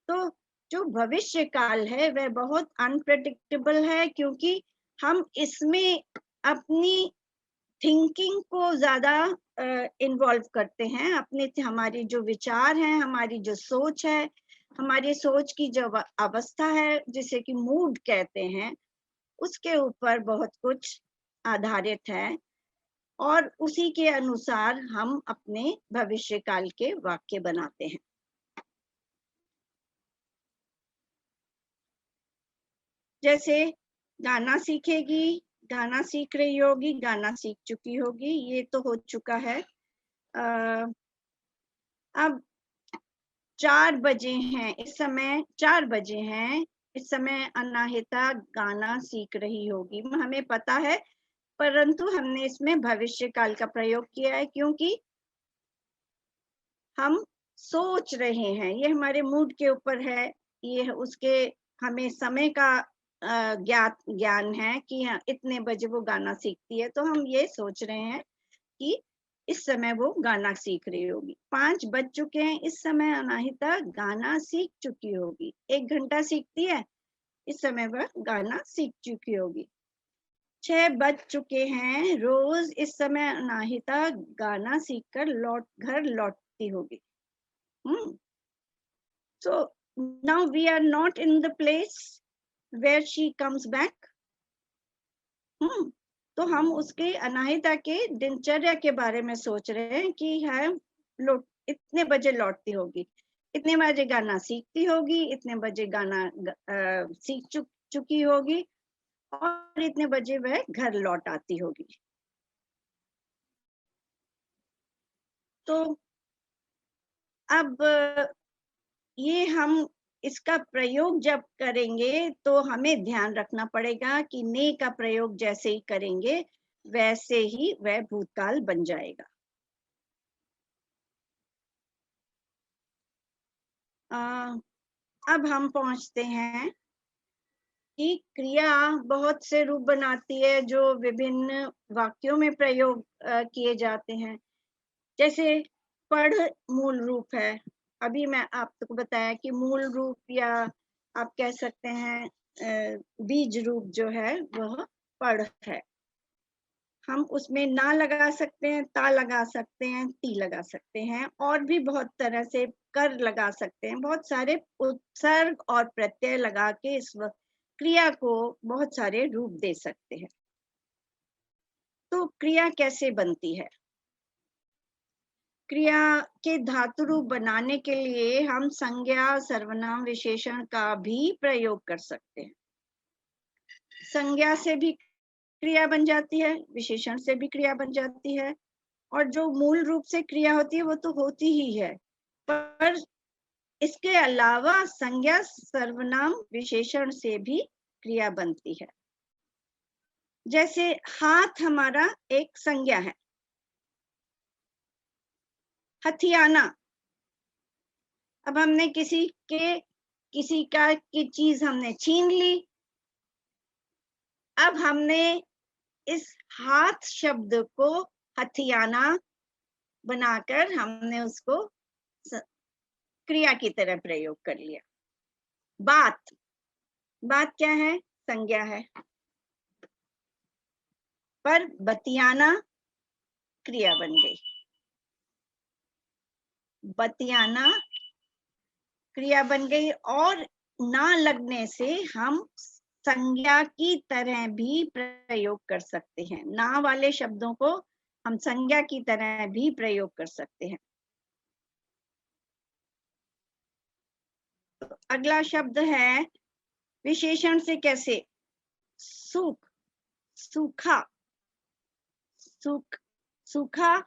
S2: तो जो भविष्य काल है वह बहुत अनप्रेडिक्टेबल है, क्योंकि हम इसमें अपनी थिंकिंग को ज्यादा इन्वॉल्व करते हैं, अपने हमारी जो विचार हैं, हमारी जो सोच है, हमारी सोच की जो अवस्था है, जिसे कि मूड कहते हैं, उसके ऊपर बहुत कुछ आधारित है, और उसी के अनुसार हम अपने भविष्य काल के वाक्य बनाते हैं। जैसे गाना सीखेगी, गाना सीख रही होगी, गाना सीख चुकी होगी, ये तो हो चुका है। अब 4 बजे हैं, इस समय 4 बजे हैं, इस समय अनाहिता गाना सीख रही होगी, हमें पता है, परंतु हमने इसमें भविष्य काल का प्रयोग किया है क्योंकि हम सोच रहे हैं, ये हमारे मूड के ऊपर है, ये उसके हमें समय का ज्ञान है कि हाँ इतने बजे वो गाना सीखती है, तो हम ये सोच रहे हैं कि इस समय वो गाना सीख रही होगी। 5 बज चुके हैं, इस समय अनाहिता गाना सीख चुकी होगी। 1 घंटा सीखती है, इस समय वह गाना सीख चुकी होगी। 6 बज चुके हैं, रोज इस समय अनाहिता गाना सीखकर घर लौटती होगी। So now we are not in the place where she comes back. तो हम उसके अनाहिता के दिनचर्या के बारे में सोच रहे हैं कि है इतने बजे लौटती होगी, इतने बजे गाना सीखती होगी, इतने बजे गाना सीख चुकी होगी, और इतने बजे वह घर लौट आती होगी। तो अब ये हम इसका प्रयोग जब करेंगे तो हमें ध्यान रखना पड़ेगा कि ने का प्रयोग जैसे ही करेंगे वैसे ही वह भूतकाल बन जाएगा। अब हम पहुंचते हैं कि क्रिया बहुत से रूप बनाती है जो विभिन्न वाक्यों में प्रयोग किए जाते हैं। जैसे पढ़ मूल रूप है, अभी मैं आपको बताया कि मूल रूप, या आप कह सकते हैं बीज रूप जो है वह पढ़ है। हम उसमें ना लगा सकते हैं, ता लगा सकते हैं, ती लगा सकते हैं, और भी बहुत तरह से कर लगा सकते हैं। बहुत सारे उपसर्ग और प्रत्यय लगा के इस क्रिया को बहुत सारे रूप दे सकते हैं। तो क्रिया कैसे बनती है? क्रिया के धातु रूप बनाने के लिए हम संज्ञा, सर्वनाम, विशेषण का भी प्रयोग कर सकते हैं। संज्ञा से भी क्रिया बन जाती है, विशेषण से भी क्रिया बन जाती है, और जो मूल रूप से क्रिया होती है वो तो होती ही है, पर इसके अलावा संज्ञा, सर्वनाम, विशेषण से भी क्रिया बनती है। जैसे हाथ हमारा एक संज्ञा है, हथियाना। अब हमने किसी की चीज हमने छीन ली, अब हमने इस हाथ शब्द को हथियाना बनाकर हमने उसको क्रिया की तरह प्रयोग कर लिया। बात, बात क्या है? संज्ञा है, पर बतियाना क्रिया बन गई। बतियाना क्रिया बन गई, और ना लगने से हम संज्ञा की तरह भी प्रयोग कर सकते हैं। ना वाले शब्दों को हम संज्ञा की तरह भी प्रयोग कर सकते हैं। तो अगला शब्द है विशेषण से कैसे? सूख, सूखा, सूख, सूखा।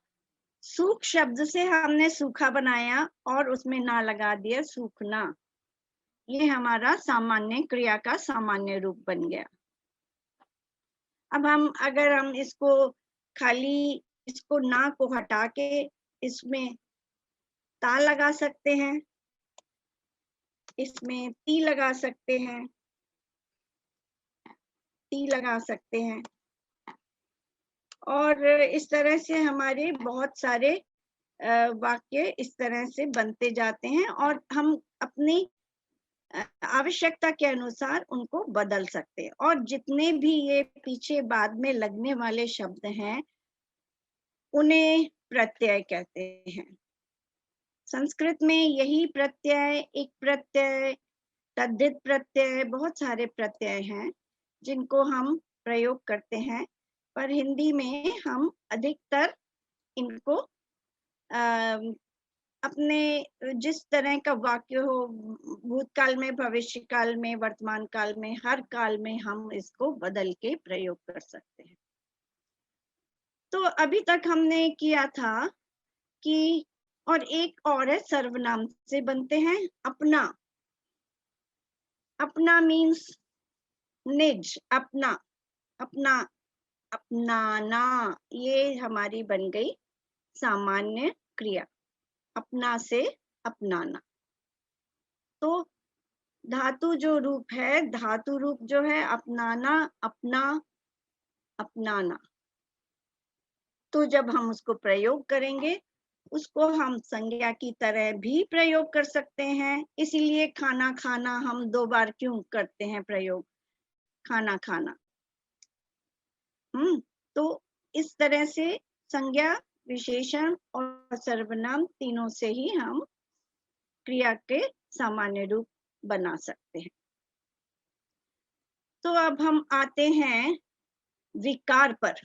S2: सूख शब्द से हमने सूखा बनाया और उसमें ना लगा दिया, सूखना। ये हमारा सामान्य क्रिया का सामान्य रूप बन गया। अब अगर हम इसको खाली इसको ना को हटा के इसमें ता लगा सकते हैं, इसमें ती लगा सकते हैं, ती लगा सकते हैं, और इस तरह से हमारे बहुत सारे वाक्य इस तरह से बनते जाते हैं, और हम अपनी आवश्यकता के अनुसार उनको बदल सकते हैं। और जितने भी ये पीछे बाद में लगने वाले शब्द हैं उन्हें प्रत्यय कहते हैं। संस्कृत में यही प्रत्यय, एक प्रत्यय, तद्धित प्रत्यय, बहुत सारे प्रत्यय हैं जिनको हम प्रयोग करते हैं, पर हिंदी में हम अधिकतर इनको अपने जिस तरह का वाक्य हो, भूतकाल में, भविष्य काल में, वर्तमान काल में, हर काल में हम इसको बदल के प्रयोग कर सकते हैं। तो अभी तक हमने किया था कि, और एक और है सर्वनाम से बनते हैं अपना। अपना मीन्स निज, अपना, अपना, अपनाना। ये हमारी बन गई सामान्य क्रिया, अपना से अपनाना। तो धातु जो रूप है, धातु रूप जो है अपनाना, अपना, अपनाना, तो जब हम उसको प्रयोग करेंगे उसको हम संज्ञा की तरह भी प्रयोग कर सकते हैं। इसीलिए खाना खाना हम 2 बार क्यों करते हैं प्रयोग, खाना खाना। तो इस तरह से संज्ञा, विशेषण और सर्वनाम तीनों से ही हम क्रिया के सामान्य रूप बना सकते हैं। तो अब हम आते हैं विकार पर।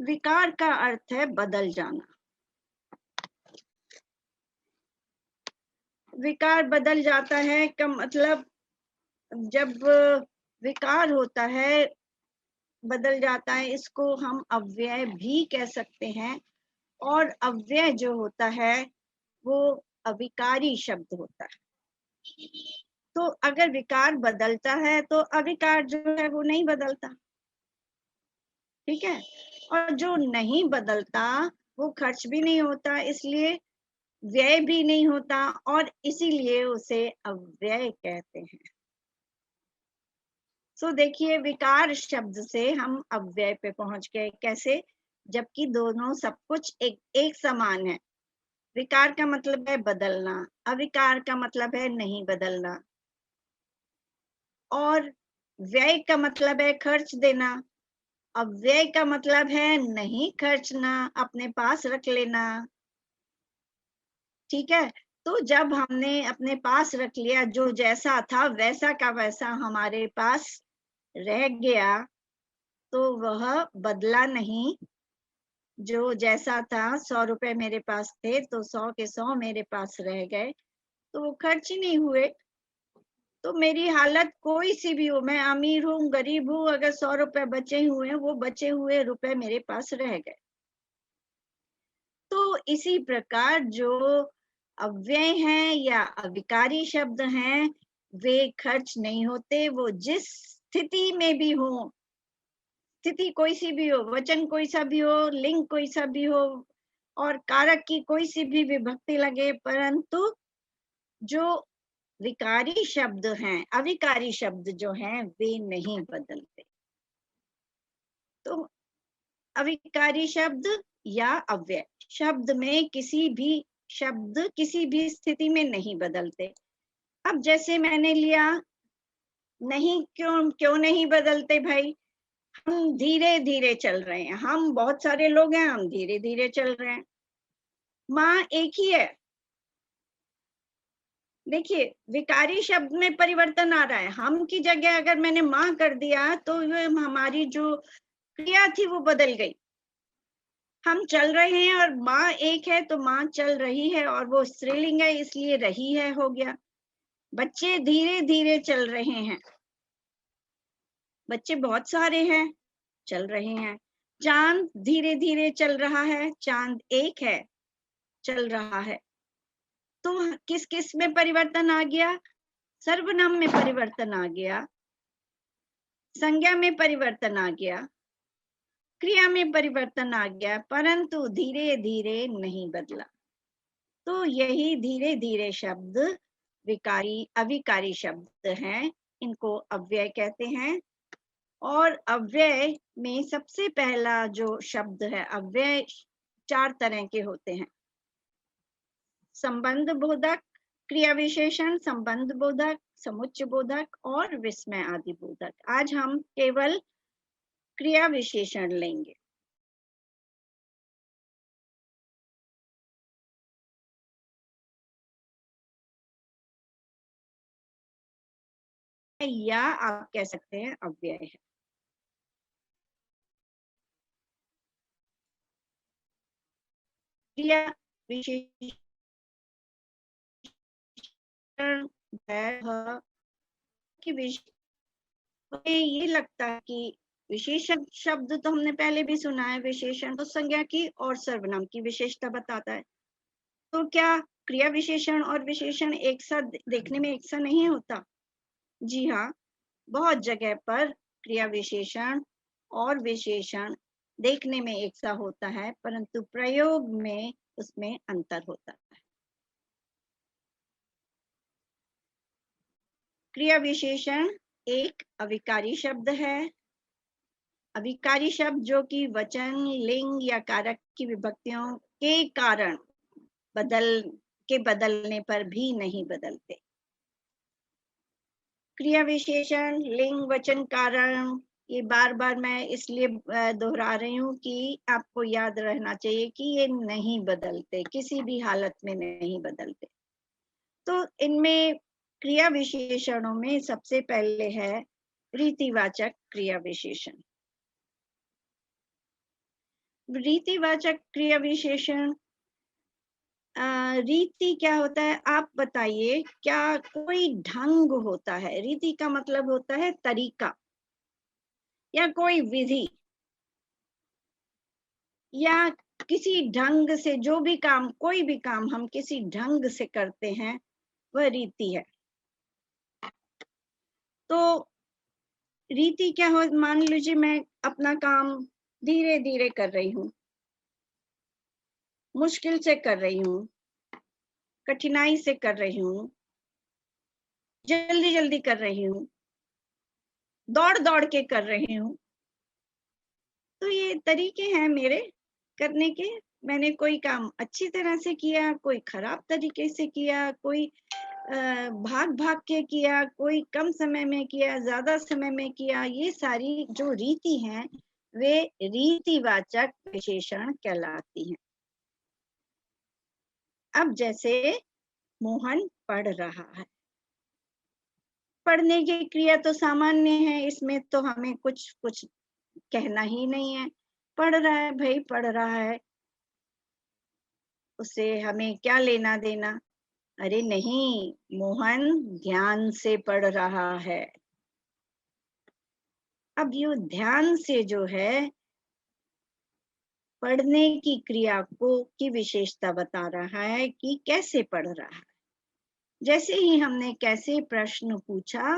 S2: विकार का अर्थ है बदल जाना। विकार बदल जाता है का मतलब, जब विकार होता है, बदल जाता है, इसको हम अव्यय भी कह सकते हैं। और अव्यय जो होता है वो अविकारी शब्द होता है। तो अगर विकार बदलता है तो अविकार जो है वो नहीं बदलता, ठीक है। और जो नहीं बदलता वो खर्च भी नहीं होता, इसलिए व्यय भी नहीं होता, और इसीलिए उसे अव्यय कहते हैं। सो देखिए, विकार शब्द से हम अव्यय पे पहुंच गए। कैसे? जबकि दोनों सब कुछ एक समान है। विकार का मतलब है बदलना, अविकार का मतलब है नहीं बदलना, और व्यय का मतलब है खर्च देना। अव्यय का मतलब है नहीं खर्चना, अपने पास रख लेना। ठीक है, तो जब हमने अपने पास रख लिया, जो जैसा था वैसा का वैसा हमारे पास रह गया, तो वह बदला नहीं। जो जैसा था, 100 रुपए मेरे पास थे तो 100 के 100 मेरे पास रह गए, तो वो खर्च ही नहीं हुए। तो मेरी हालत कोई सी भी हो, मैं अमीर हूँ गरीब हूँ, अगर 100 रुपए बचे हुए हैं, वो बचे हुए रुपए मेरे पास रह गए। तो इसी प्रकार जो अव्यय हैं या अविकारी शब्द हैं, वे खर्च नहीं होते। वो जिस स्थिति में भी हो, स्थिति कोई सी भी हो, वचन कोई सा भी हो, लिंग कोई सा भी हो, और कारक की कोई सी भी विभक्ति लगे, परंतु जो विकारी शब्द हैं, अविकारी शब्द जो हैं, वे नहीं बदलते। तो अविकारी शब्द या अव्यय शब्द में किसी भी शब्द किसी भी स्थिति में नहीं बदलते। अब जैसे मैंने लिया, नहीं, क्यों क्यों नहीं बदलते भाई? हम धीरे धीरे चल रहे हैं, हम बहुत सारे लोग हैं, हम धीरे धीरे चल रहे हैं। माँ एक ही है। देखिए, विकारी शब्द में परिवर्तन आ रहा है। हम की जगह अगर मैंने माँ कर दिया, तो हमारी जो क्रिया थी वो बदल गई। हम चल रहे हैं और माँ एक है, तो माँ चल रही है, और वो स्त्रीलिंग है इसलिए रही है हो गया। बच्चे धीरे धीरे चल रहे हैं, बच्चे बहुत सारे हैं, चल रहे हैं। चांद धीरे धीरे चल रहा है, चांद एक है, चल रहा है। तो किस किस में परिवर्तन आ गया? सर्वनाम में परिवर्तन आ गया, संज्ञा में परिवर्तन आ गया, क्रिया में परिवर्तन आ गया, परंतु धीरे धीरे नहीं बदला। तो यही धीरे धीरे शब्द विकारी अविकारी शब्द हैं, इनको अव्यय कहते हैं। और अव्यय में सबसे पहला जो शब्द है, अव्यय 4 तरह के होते हैं: संबंध बोधक, क्रिया विशेषण, संबंध बोधक, समुच्चय बोधक और विस्मय आदि बोधक। आज हम केवल क्रिया विशेषण लेंगे। या आप कह सकते हैं अव्यय है। क्रिया विशेषण की ये लगता है कि विशेषण शब्द तो हमने पहले भी सुना है, विशेषण तो संज्ञा की और सर्वनाम की विशेषता बताता है। तो क्या क्रिया विशेषण और विशेषण एक साथ देखने में एक सा नहीं होता? जी हाँ, बहुत जगह पर क्रिया विशेषण और विशेषण देखने में एक सा होता है, परंतु प्रयोग में उसमें अंतर होता है। क्रिया विशेषण एक अविकारी शब्द है। अविकारी शब्द जो कि वचन, लिंग या कारक की विभक्तियों के कारण बदलने पर भी नहीं बदलते। क्रिया विशेषण, लिंग, वचन, कारण, ये बार बार मैं इसलिए दोहरा रही हूँ कि आपको याद रहना चाहिए कि ये नहीं बदलते, किसी भी हालत में नहीं बदलते। तो इनमें क्रिया विशेषणों में सबसे पहले है रीतिवाचक क्रिया विशेषण। रीतिवाचक क्रिया विशेषण, रीति क्या होता है आप बताइए? क्या कोई ढंग होता है? रीति का मतलब होता है तरीका या कोई विधि, या किसी ढंग से जो भी काम, कोई भी काम हम किसी ढंग से करते हैं, वह रीति है। तो रीति क्या हो? मान लीजिए मैं अपना काम धीरे धीरे कर रही हूँ, मुश्किल से कर रही हूँ, कठिनाई से कर रही हूँ, जल्दी जल्दी कर रही हूँ, दौड़ दौड़ के कर रही हूँ। तो ये तरीके हैं मेरे करने के। मैंने कोई काम अच्छी तरह से किया, कोई खराब तरीके से किया, कोई भाग भाग के किया, कोई कम समय में किया, ज्यादा समय में किया। ये सारी जो रीति हैं, वे रीतिवाचक विशेषण कहलाती हैं। अब जैसे मोहन पढ़ रहा है, पढ़ने की क्रिया तो सामान्य है, इसमें तो हमें कुछ कहना ही नहीं है। पढ़ रहा है भाई, पढ़ रहा है, उससे हमें क्या लेना देना। अरे नहीं, मोहन ध्यान से पढ़ रहा है। अब ये ध्यान से जो है पढ़ने की क्रिया की विशेषता बता रहा है कि कैसे पढ़ रहा है। जैसे ही हमने कैसे प्रश्न पूछा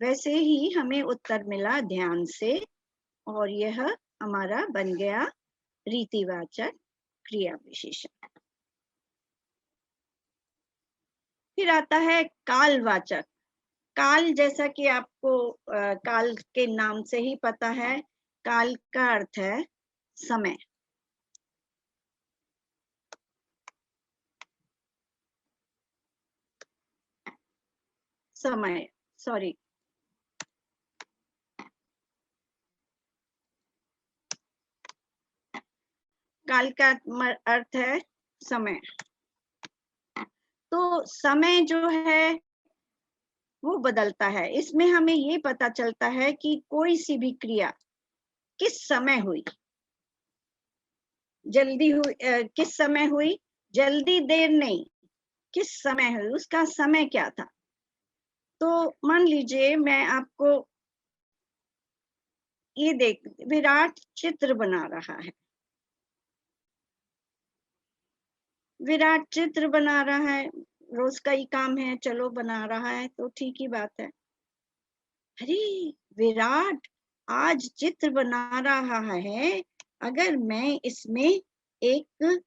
S2: वैसे ही हमें उत्तर मिला ध्यान से, और यह हमारा बन गया रीतिवाचक क्रिया विशेषण। फिर आता है कालवाचक। काल, जैसा कि आपको काल के नाम से ही पता है, काल का अर्थ है समय। समय, सॉरी, काल का अर्थ है समय। तो समय जो है वो बदलता है। इसमें हमें ये पता चलता है कि कोई सी भी क्रिया किस समय हुई, जल्दी हुई, किस समय हुई, जल्दी देर नहीं, किस समय हुई, उसका समय क्या था। तो मान लीजिए मैं आपको ये विराट चित्र बना रहा है, विराट चित्र बना रहा है, रोज का ही काम है, चलो बना रहा है तो ठीक ही बात है। अरे विराट आज चित्र बना रहा है, अगर मैं इसमें एक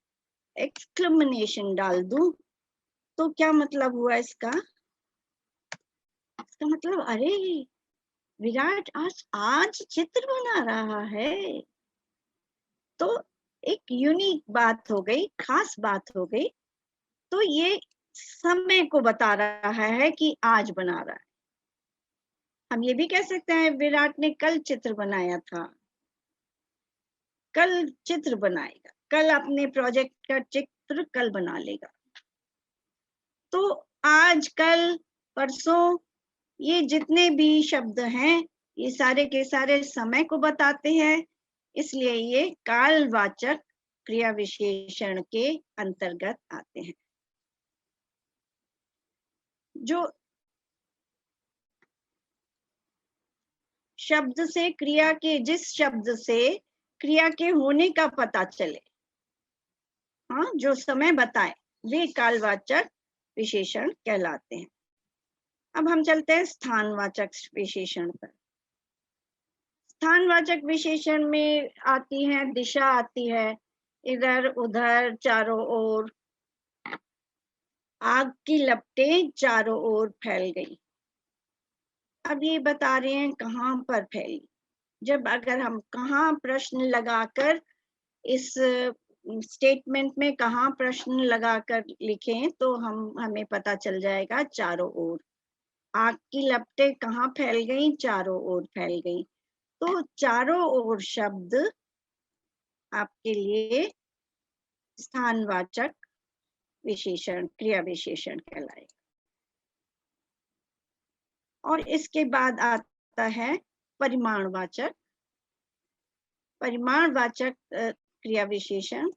S2: एक्सक्लेमेशन डाल दूं तो क्या मतलब हुआ इसका मतलब, अरे विराट आज चित्र बना रहा है। तो एक यूनिक बात हो गई, खास बात हो गई। तो ये समय को बता रहा है कि आज बना रहा है। हम ये भी कह सकते हैं विराट ने कल चित्र बनाया था, कल चित्र बनाएगा, कल अपने प्रोजेक्ट का चित्र कल बना लेगा। तो आज, कल, परसों, ये जितने भी शब्द हैं ये सारे के सारे समय को बताते हैं, इसलिए ये कालवाचक क्रिया विशेषण के अंतर्गत आते हैं। जो शब्द से क्रिया के, जिस शब्द से क्रिया के होने का पता चले, हाँ, जो समय बताए, वे कालवाचक विशेषण कहलाते हैं। अब हम चलते हैं स्थानवाचक विशेषण पर। स्थानवाचक विशेषण में आती है दिशा, आती है इधर उधर चारों ओर, आग की लपटें चारों ओर फैल गई। अब ये बता रहे हैं कहाँ पर फैली। जब अगर हम कहाँ प्रश्न लगाकर इस स्टेटमेंट में कहाँ प्रश्न लगाकर लिखें तो हमें पता चल जाएगा चारों ओर। आग की लपटें कहाँ फैल गई, चारों ओर फैल गई। तो चारों ओर शब्द आपके लिए स्थानवाचक विशेषण, क्रिया विशेषण कहलाएगा। और इसके बाद आता है परिमाणवाचक। परिमाणवाचक क्रिया विशेषण,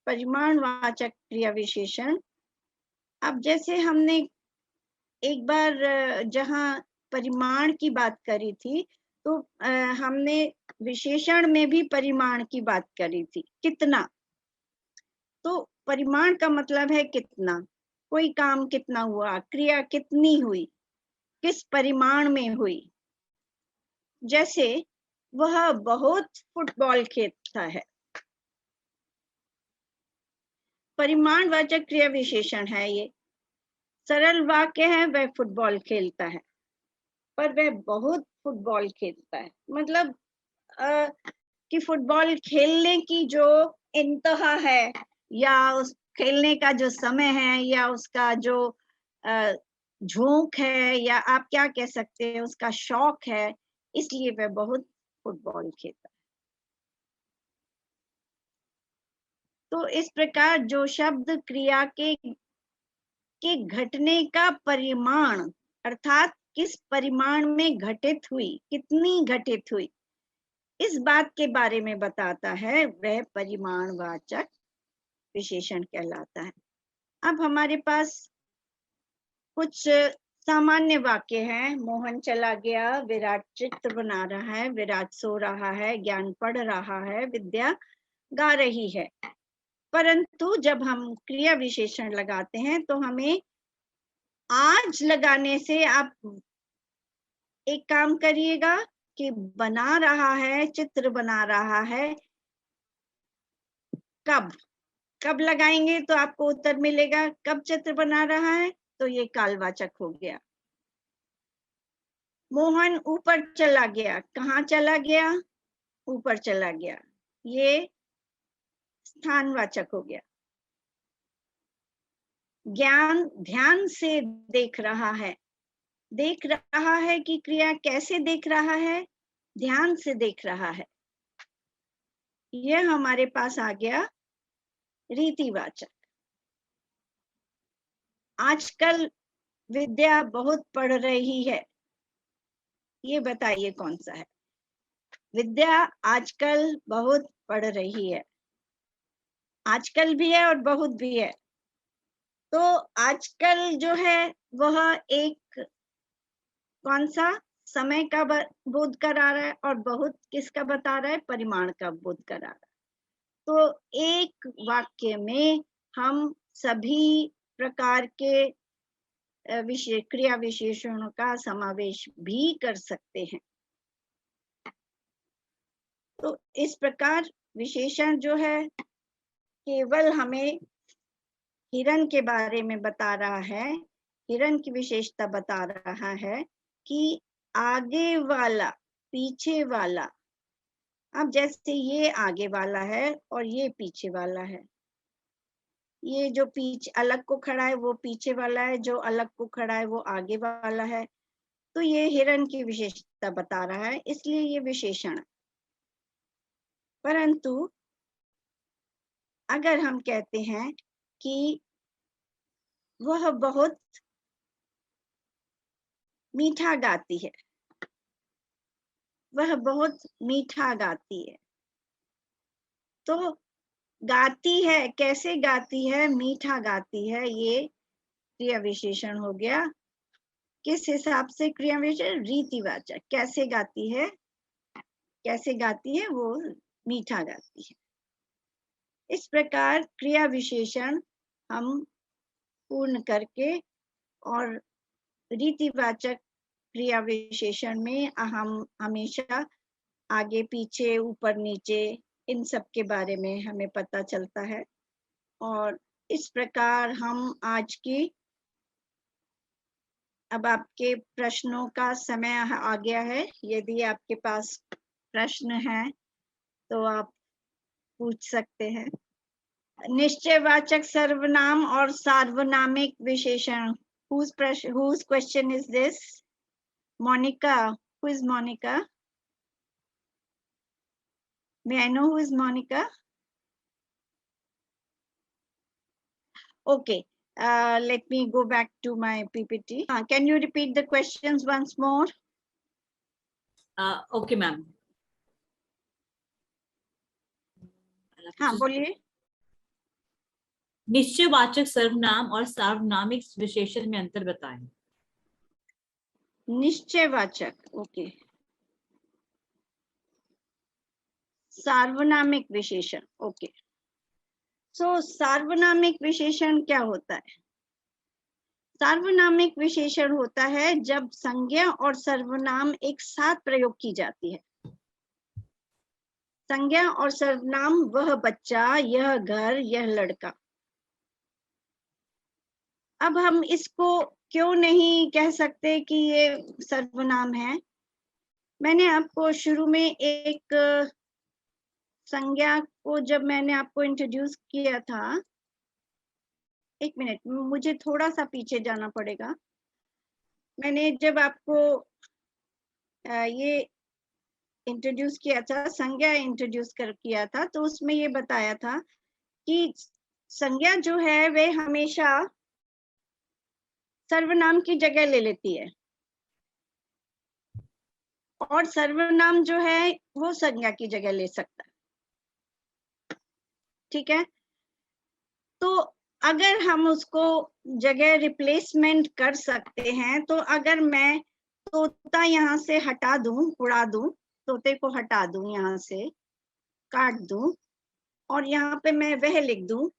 S2: परिमाणवाचक क्रिया विशेषण। अब जैसे हमने एक बार जहाँ परिमाण की बात करी थी तो हमने विशेषण में भी परिमाण की बात करी थी, कितना। तो परिमाण का मतलब है कितना, कोई काम कितना हुआ, क्रिया कितनी हुई, किस परिमाण में हुई। जैसे वह बहुत फुटबॉल खेलता है, परिमाणवाचक क्रिया विशेषण है ये। सरल वाक्य है, वह फुटबॉल खेलता है, पर वह बहुत फुटबॉल खेलता है, मतलब कि फुटबॉल खेलने की जो इंतहा है, या उस खेलने का जो समय है, या उसका जो झोंक है, या आप क्या कह सकते हैं उसका शौक है, इसलिए वह बहुत फुटबॉल खेलता है। तो इस प्रकार जो शब्द क्रिया के घटने का परिमाण अर्थात किस परिमाण में घटित हुई, कितनी घटित हुई, इस बात के बारे में बताता है, वह परिमाणवाचक विशेषण कहलाता है। अब हमारे पास कुछ सामान्य वाक्य हैं। मोहन चला गया, विराट चित्र बना रहा है, विराट सो रहा है, ज्ञान पढ़ रहा है, विद्या गा रही है। परंतु जब हम क्रिया विशेषण लगाते हैं तो हमें आज लगाने से आप एक काम करिएगा कि बना रहा है, चित्र बना रहा है, कब लगाएंगे तो आपको उत्तर मिलेगा। कब चित्र बना रहा है तो ये कालवाचक हो गया। मोहन ऊपर चला गया, कहाँ चला गया? ऊपर चला गया, ये स्थानवाचक हो गया। ज्ञान ध्यान से देख रहा है, देख रहा है कि क्रिया कैसे देख रहा है? ध्यान से देख रहा है। यह हमारे पास आ गया रीतिवाचक। आजकल विद्या बहुत पढ़ रही है, ये बताइए कौन सा है? विद्या आजकल बहुत पढ़ रही है। आजकल भी है और बहुत भी है। तो आजकल जो है वह एक कौन सा समय का बोध करा रहा है और बहुत किसका बता रहा है? परिमाण का बोध करा रहा है। तो एक वाक्य में हम सभी प्रकार के क्रिया विशेषणों का समावेश भी कर सकते हैं। तो इस प्रकार विशेषण जो है केवल हमें हिरण के बारे में बता रहा है, हिरण की विशेषता बता रहा है कि आगे वाला, पीछे वाला। अब जैसे ये आगे वाला है और ये पीछे वाला है, ये जो पीछे अलग को खड़ा है वो पीछे वाला है, जो अलग को खड़ा है वो आगे वाला है। तो ये हिरण की विशेषता बता रहा है, इसलिए ये विशेषण है। परंतु अगर हम कहते हैं कि वह बहुत मीठा गाती है, वह बहुत मीठा गाती है, तो गाती है, कैसे गाती है? मीठा गाती है, ये क्रिया विशेषण हो गया। किस हिसाब से क्रिया विशेषण? रीतिवाचक। कैसे गाती है? कैसे गाती है? वो मीठा गाती है। इस प्रकार क्रिया विशेषण हम पूर्ण करके और रीतिवाचक क्रिया विशेषण में हम हमेशा आगे पीछे ऊपर नीचे इन सब के बारे में हमें पता चलता है। और इस प्रकार हम आज की, अब आपके प्रश्नों का समय आ गया है। यदि आपके पास प्रश्न है तो आप पूछ सकते हैं। निश्चयवाचक सर्वनाम और सार्वनामिक विशेषण। whose question is this? Monica. Who is Monica? May I know who is Monica? Okay. Let me go back to my PPT. Can you repeat the questions once more?
S1: Okay, ma'am.
S2: हाँ, बोलिए।
S1: निश्चयवाचक सर्वनाम और सार्वनामिक विशेषण में अंतर बताएं।
S2: निश्चयवाचक, okay. सार्वनामिक विशेषण, okay. सो सार्वनामिक विशेषण क्या होता है? सार्वनामिक विशेषण होता है जब संज्ञा और सर्वनाम एक साथ प्रयोग की जाती है। संज्ञा और सर्वनाम, वह बच्चा, यह घर, यह लड़का। अब हम इसको क्यों नहीं कह सकते कि ये सर्वनाम है? मैंने आपको शुरू में एक संज्ञा को जब मैंने आपको इंट्रोड्यूस किया था, एक मिनट, मुझे थोड़ा सा पीछे जाना पड़ेगा। मैंने जब आपको ये इंट्रोड्यूस किया था, संज्ञा इंट्रोड्यूस किया था, तो उसमें ये बताया था कि संज्ञा जो है वे हमेशा सर्वनाम की जगह ले लेती है और सर्वनाम जो है वो संज्ञा की जगह ले सकता है। ठीक है, तो अगर हम उसको जगह रिप्लेसमेंट कर सकते हैं, तो अगर मैं तोता यहाँ से हटा दूं, उड़ा दूं, तोते को हटा दूं, यहाँ से काट दूं और यहाँ पे मैं वह लिख दूं,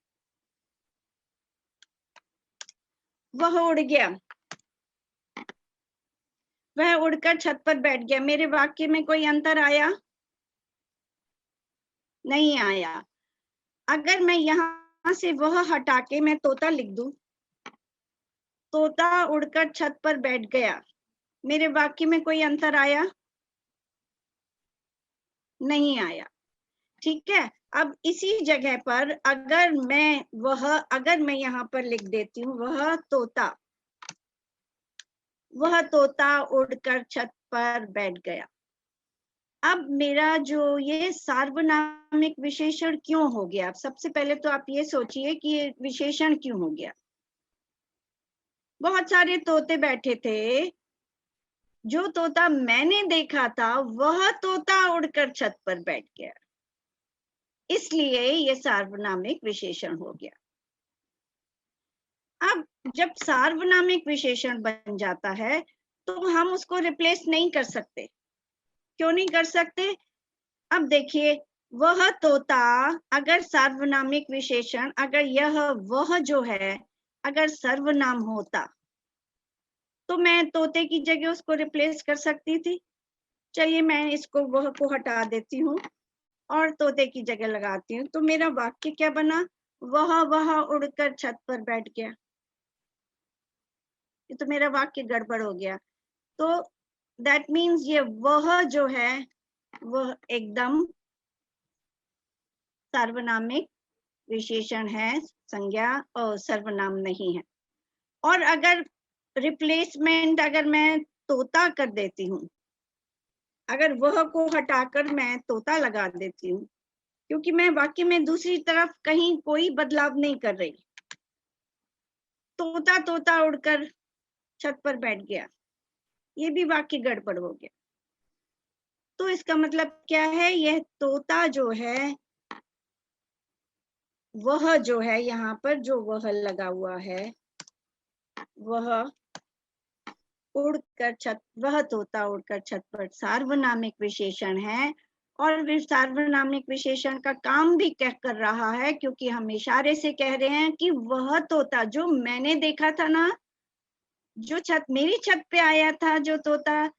S2: वह उड़ गया, वह उड़कर छत पर बैठ गया, मेरे वाक्य में कोई अंतर आया? नहीं आया। अगर मैं यहाँ से वह हटा के मैं तोता लिख दूं, तोता उड़कर छत पर बैठ गया, मेरे वाक्य में कोई अंतर आया? नहीं आया। ठीक है, अब इसी जगह पर अगर मैं यहाँ पर लिख देती हूँ, वह तोता उड़कर छत पर बैठ गया। अब मेरा जो ये सार्वनामिक विशेषण क्यों हो गया? सबसे पहले तो आप ये सोचिए कि ये विशेषण क्यों हो गया। बहुत सारे तोते बैठे थे, जो तोता मैंने देखा था वह तोता उड़कर छत पर बैठ गया, इसलिए ये सार्वनामिक विशेषण हो गया। अब जब सार्वनामिक विशेषण बन जाता है तो हम उसको रिप्लेस नहीं कर सकते। क्यों नहीं कर सकते? अब देखिए, वह तोता, अगर सार्वनामिक विशेषण, अगर यह वह जो है अगर सर्वनाम होता तो मैं तोते की जगह उसको रिप्लेस कर सकती थी। चलिए मैं इसको वह को हटा देती हूँ और तोते की जगह लगाती हूँ, तो मेरा वाक्य क्या बना? वह उड़कर छत पर बैठ गया। ये तो मेरा वाक्य गड़बड़ हो गया। तो दैट मीन्स ये वह जो है वह एकदम सार्वनामिक विशेषण है, संज्ञा और सर्वनाम नहीं है। और अगर रिप्लेसमेंट अगर मैं तोता कर देती हूँ, अगर वह को हटाकर मैं तोता लगा देती हूँ, क्योंकि मैं वाक्य में दूसरी तरफ कहीं कोई बदलाव नहीं कर रही, तोता तोता उड़कर छत पर बैठ गया, ये भी वाक्य गड़बड़ हो गया। तो इसका मतलब क्या है? यह तोता जो है, वह जो है, यहाँ पर जो वह लगा हुआ है, वह वह तोता उड़कर छत पर सार्वनामिक विशेषण है और सार्वनामिक विशेषण का काम भी कर रहा है, क्योंकि हम इशारे से कह रहे हैं कि वह तोता जो मैंने देखा था ना, जो मेरी छत पे आया था, जो तोता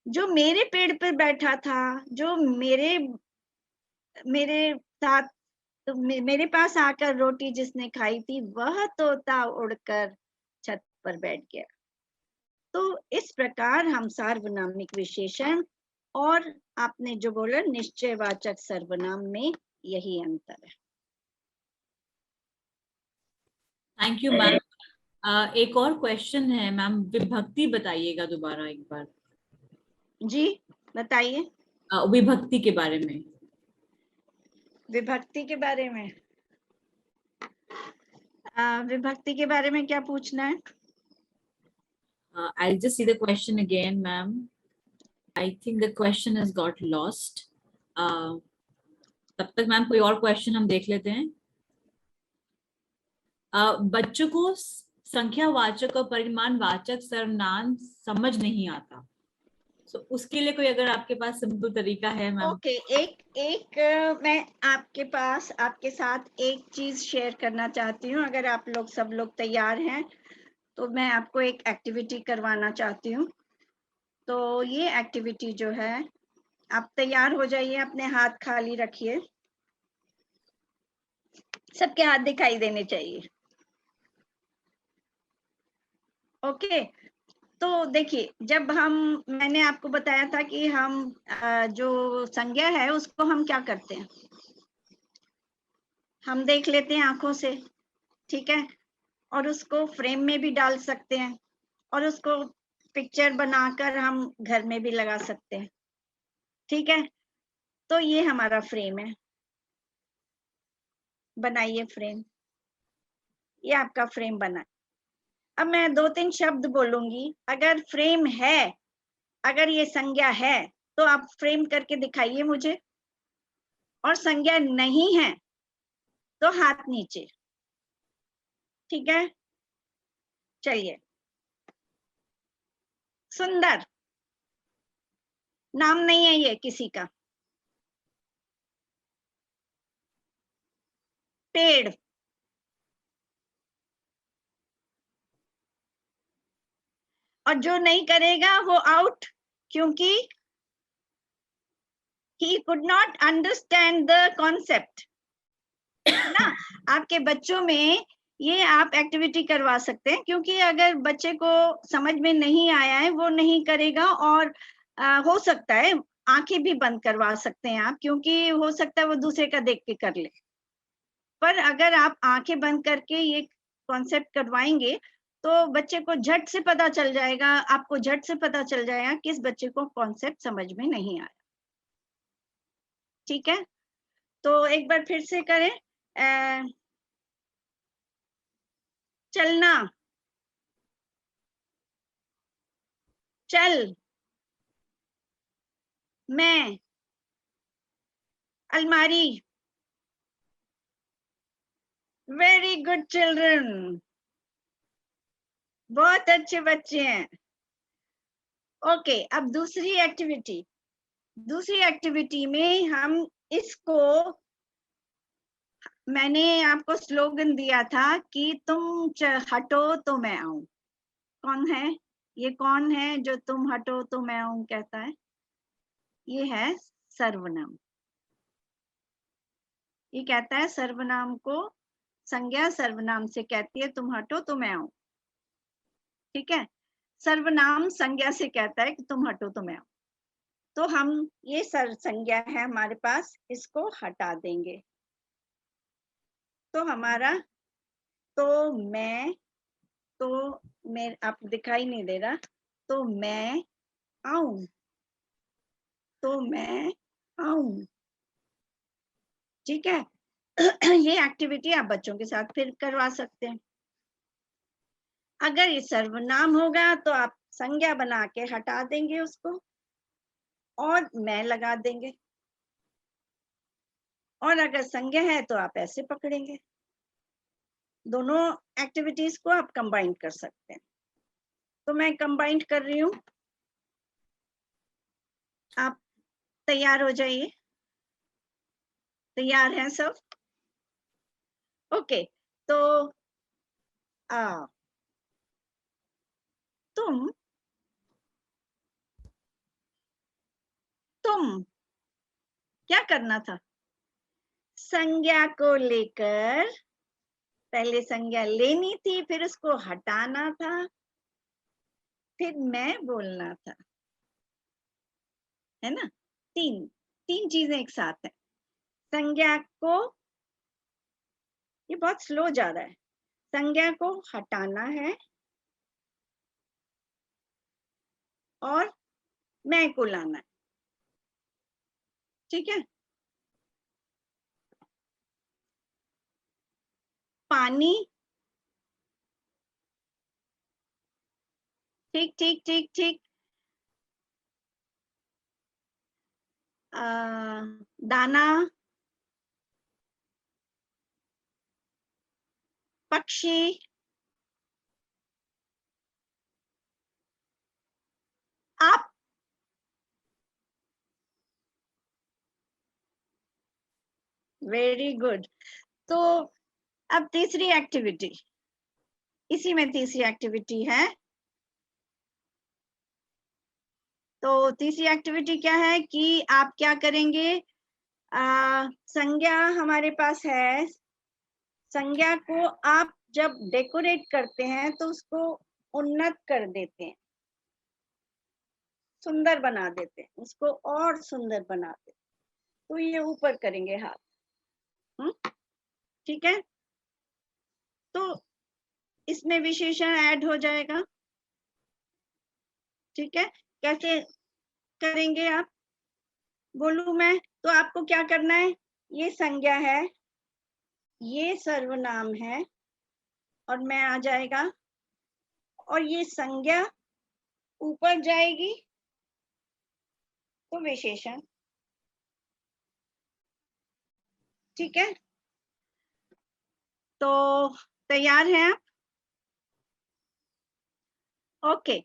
S2: जो मेरे पेड़ पर बैठा था, जो मेरे साथ मेरे पास आकर रोटी जिसने खाई थी, वह तोता उड़कर छत पर बैठ गया। तो इस प्रकार हम सार्वनामिक विशेषण और आपने जो बोला निश्चयवाचक सर्वनाम में यही अंतर है।
S1: Thank you ma'am. एक और क्वेश्चन है मैम, विभक्ति बताइएगा दोबारा एक बार।
S2: जी बताइए।
S1: विभक्ति के बारे में।
S2: विभक्ति के बारे में विभक्ति के बारे में क्या पूछना है?
S1: I'll just see the question again, ma'am. I think the question has got lost. तब तक मैम कोई और क्वेश्चन हम देख लेते हैं। बच्चों को संख्यावाचक और परिमाणवाचक सर्वनाम समझ नहीं आता, so, उसके लिए कोई अगर आपके पास सिंपल तरीका है मैम?
S2: ओके, एक मैं आपके साथ एक चीज शेयर करना चाहती हूँ। अगर आप लोग सब लोग तैयार हैं तो मैं आपको एक एक्टिविटी करवाना चाहती हूँ। तो ये एक्टिविटी जो है, आप तैयार हो जाइए, अपने हाथ खाली रखिए, सबके हाथ दिखाई देने चाहिए। ओके, तो देखिए, जब मैंने आपको बताया था कि हम जो संज्ञा है उसको हम क्या करते हैं, हम देख लेते हैं आंखों से, ठीक है, और उसको फ्रेम में भी डाल सकते हैं और उसको पिक्चर बनाकर हम घर में भी लगा सकते हैं। ठीक है, तो ये हमारा फ्रेम है। बनाइए फ्रेम, ये आपका फ्रेम बना। अब मैं 2-3 शब्द बोलूंगी, अगर फ्रेम है, अगर ये संज्ञा है तो आप फ्रेम करके दिखाइए मुझे, और संज्ञा नहीं है तो हाथ नीचे। ठीक है, चलिए। सुंदर नाम नहीं है ये किसी का। पेड़, और जो नहीं करेगा वो आउट, क्योंकि he could not understand the concept, है ना। आपके बच्चों में ये आप एक्टिविटी करवा सकते हैं, क्योंकि अगर बच्चे को समझ में नहीं आया है वो नहीं करेगा, और हो सकता है आंखें भी बंद करवा सकते हैं आप, क्योंकि हो सकता है वो दूसरे का देख के कर ले। पर अगर आप आंखें बंद करके ये कॉन्सेप्ट करवाएंगे तो बच्चे को झट से पता चल जाएगा, आपको झट से पता चल जाएगा किस बच्चे को कॉन्सेप्ट समझ में नहीं आया। ठीक है, तो एक बार फिर से करें। चलना, चल, मैं, अलमारी। वेरी गुड चिल्ड्रन, बहुत अच्छे बच्चे हैं। ओके, अब दूसरी एक्टिविटी। दूसरी एक्टिविटी में हम इसको, मैंने आपको स्लोगन दिया था कि तुम हटो तो मैं आऊं। कौन है ये, कौन है जो तुम हटो तो मैं आऊं कहता है? ये है सर्वनाम। ये कहता है सर्वनाम को, संज्ञा सर्वनाम से कहती है तुम हटो तो मैं आऊं। ठीक है, सर्वनाम संज्ञा से कहता है कि तुम हटो तो मैं आऊं। तो हम ये संज्ञा है हमारे पास, इसको हटा देंगे। तो हमारा तो मैं, तो मैं, आपको दिखाई नहीं दे रहा, तो मैं आऊं, तो मैं आऊं। ठीक है, ये एक्टिविटी आप बच्चों के साथ फिर करवा सकते हैं। अगर ये सर्वनाम होगा तो आप संज्ञा बना के हटा देंगे उसको, और मैं लगा देंगे, और अगर संज्ञा है तो आप ऐसे पकड़ेंगे। दोनों एक्टिविटीज को आप कंबाइन कर सकते हैं। तो मैं कंबाइन कर रही हूं, आप तैयार हो जाइए। तैयार हैं सब? ओके, तो आ, तुम क्या करना था? संज्ञा को लेकर, पहले संज्ञा लेनी थी, फिर उसको हटाना था, फिर मैं बोलना था, है ना। तीन तीन चीजें एक साथ है। संज्ञा को, ये बहुत स्लो जा रहा है, संज्ञा को हटाना है और मैं को लाना है। ठीक है, पानी, ठीक ठीक ठीक ठीक। दाना, पक्षी, आप। Very good. तो अब तीसरी एक्टिविटी, इसी में तीसरी एक्टिविटी है। तो तीसरी एक्टिविटी क्या है कि आप क्या करेंगे, संज्ञा हमारे पास है, संज्ञा को आप जब डेकोरेट करते हैं तो उसको उन्नत कर देते हैं, सुंदर बना देते हैं, उसको और सुंदर बनाते हैं। तो ये ऊपर करेंगे हाथ। ठीक है, तो इसमें विशेषण ऐड हो जाएगा। ठीक है, कैसे करेंगे आप? बोलूं मैं, तो आपको क्या करना है, ये संज्ञा है, ये सर्वनाम है, और मैं आ जाएगा, और ये संज्ञा ऊपर जाएगी तो विशेषण। ठीक है, तो तैयार हैं आप? ओके।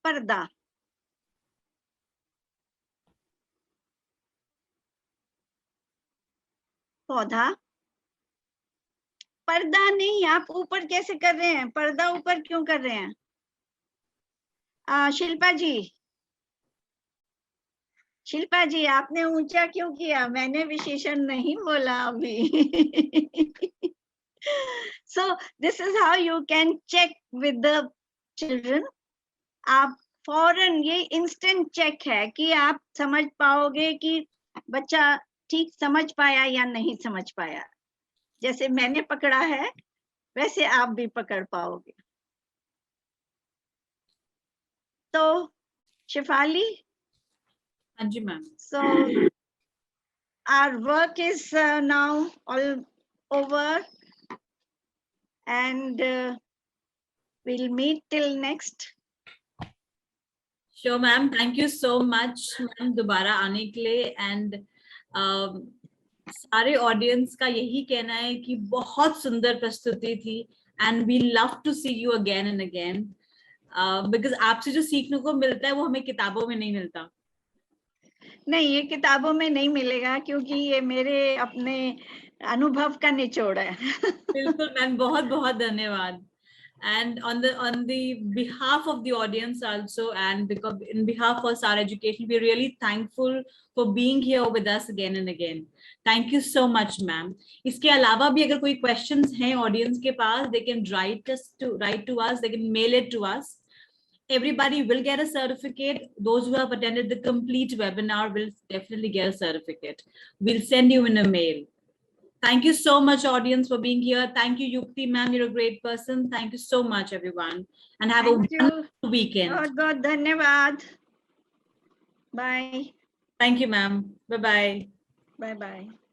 S2: पर्दा, पौधा, पर्दा नहीं, आप ऊपर कैसे कर रहे हैं, पर्दा ऊपर क्यों कर रहे हैं? शिल्पा जी, शिल्पा जी आपने ऊंचा क्यों किया? मैंने विशेषण नहीं बोला अभी। So this is how you can check with the children. आप फौरन, ये इंस्टेंट चेक है कि आप समझ पाओगे कि बच्चा ठीक समझ पाया या नहीं समझ पाया। जैसे मैंने पकड़ा है वैसे आप भी पकड़ पाओगे। तो शिफाली,
S1: हाँ जी ma'am.
S2: so our work is now all over, and we'll meet till next.
S1: Sure ma'am, thank you so much ma'am दोबारा आने के लिए। एंड सारे ऑडियंस का यही कहना है कि बहुत सुंदर प्रस्तुति थी, and we love to see you again and again, because आपसे जो सीखने को मिलता है वो हमें किताबों में नहीं मिलता।
S2: नहीं, ये किताबों में नहीं मिलेगा, क्योंकि ये मेरे अपने अनुभव का निचोड़ है।
S1: बिल्कुल मैम, बहुत बहुत धन्यवाद। And on the behalf of the audience also, and because in behalf of Sara Education, we're really thankful for being here with us again and again. Thank you so much, ma'am. इसके अलावा भी अगर कोई questions हैं audience के पास, they can write to us, they can mail it to us. Everybody will get a certificate. Those who have attended the complete webinar will definitely get a certificate. We'll send you in a mail. Thank you so much, audience, for being here. Thank you, Yukti ma'am. You're a great person. Thank you so much, everyone. And have
S2: Thank
S1: a
S2: you.
S1: wonderful weekend.
S2: बहुत बहुत धन्यवाद। Bye.
S1: Thank you, ma'am. Bye-bye.
S2: Bye bye.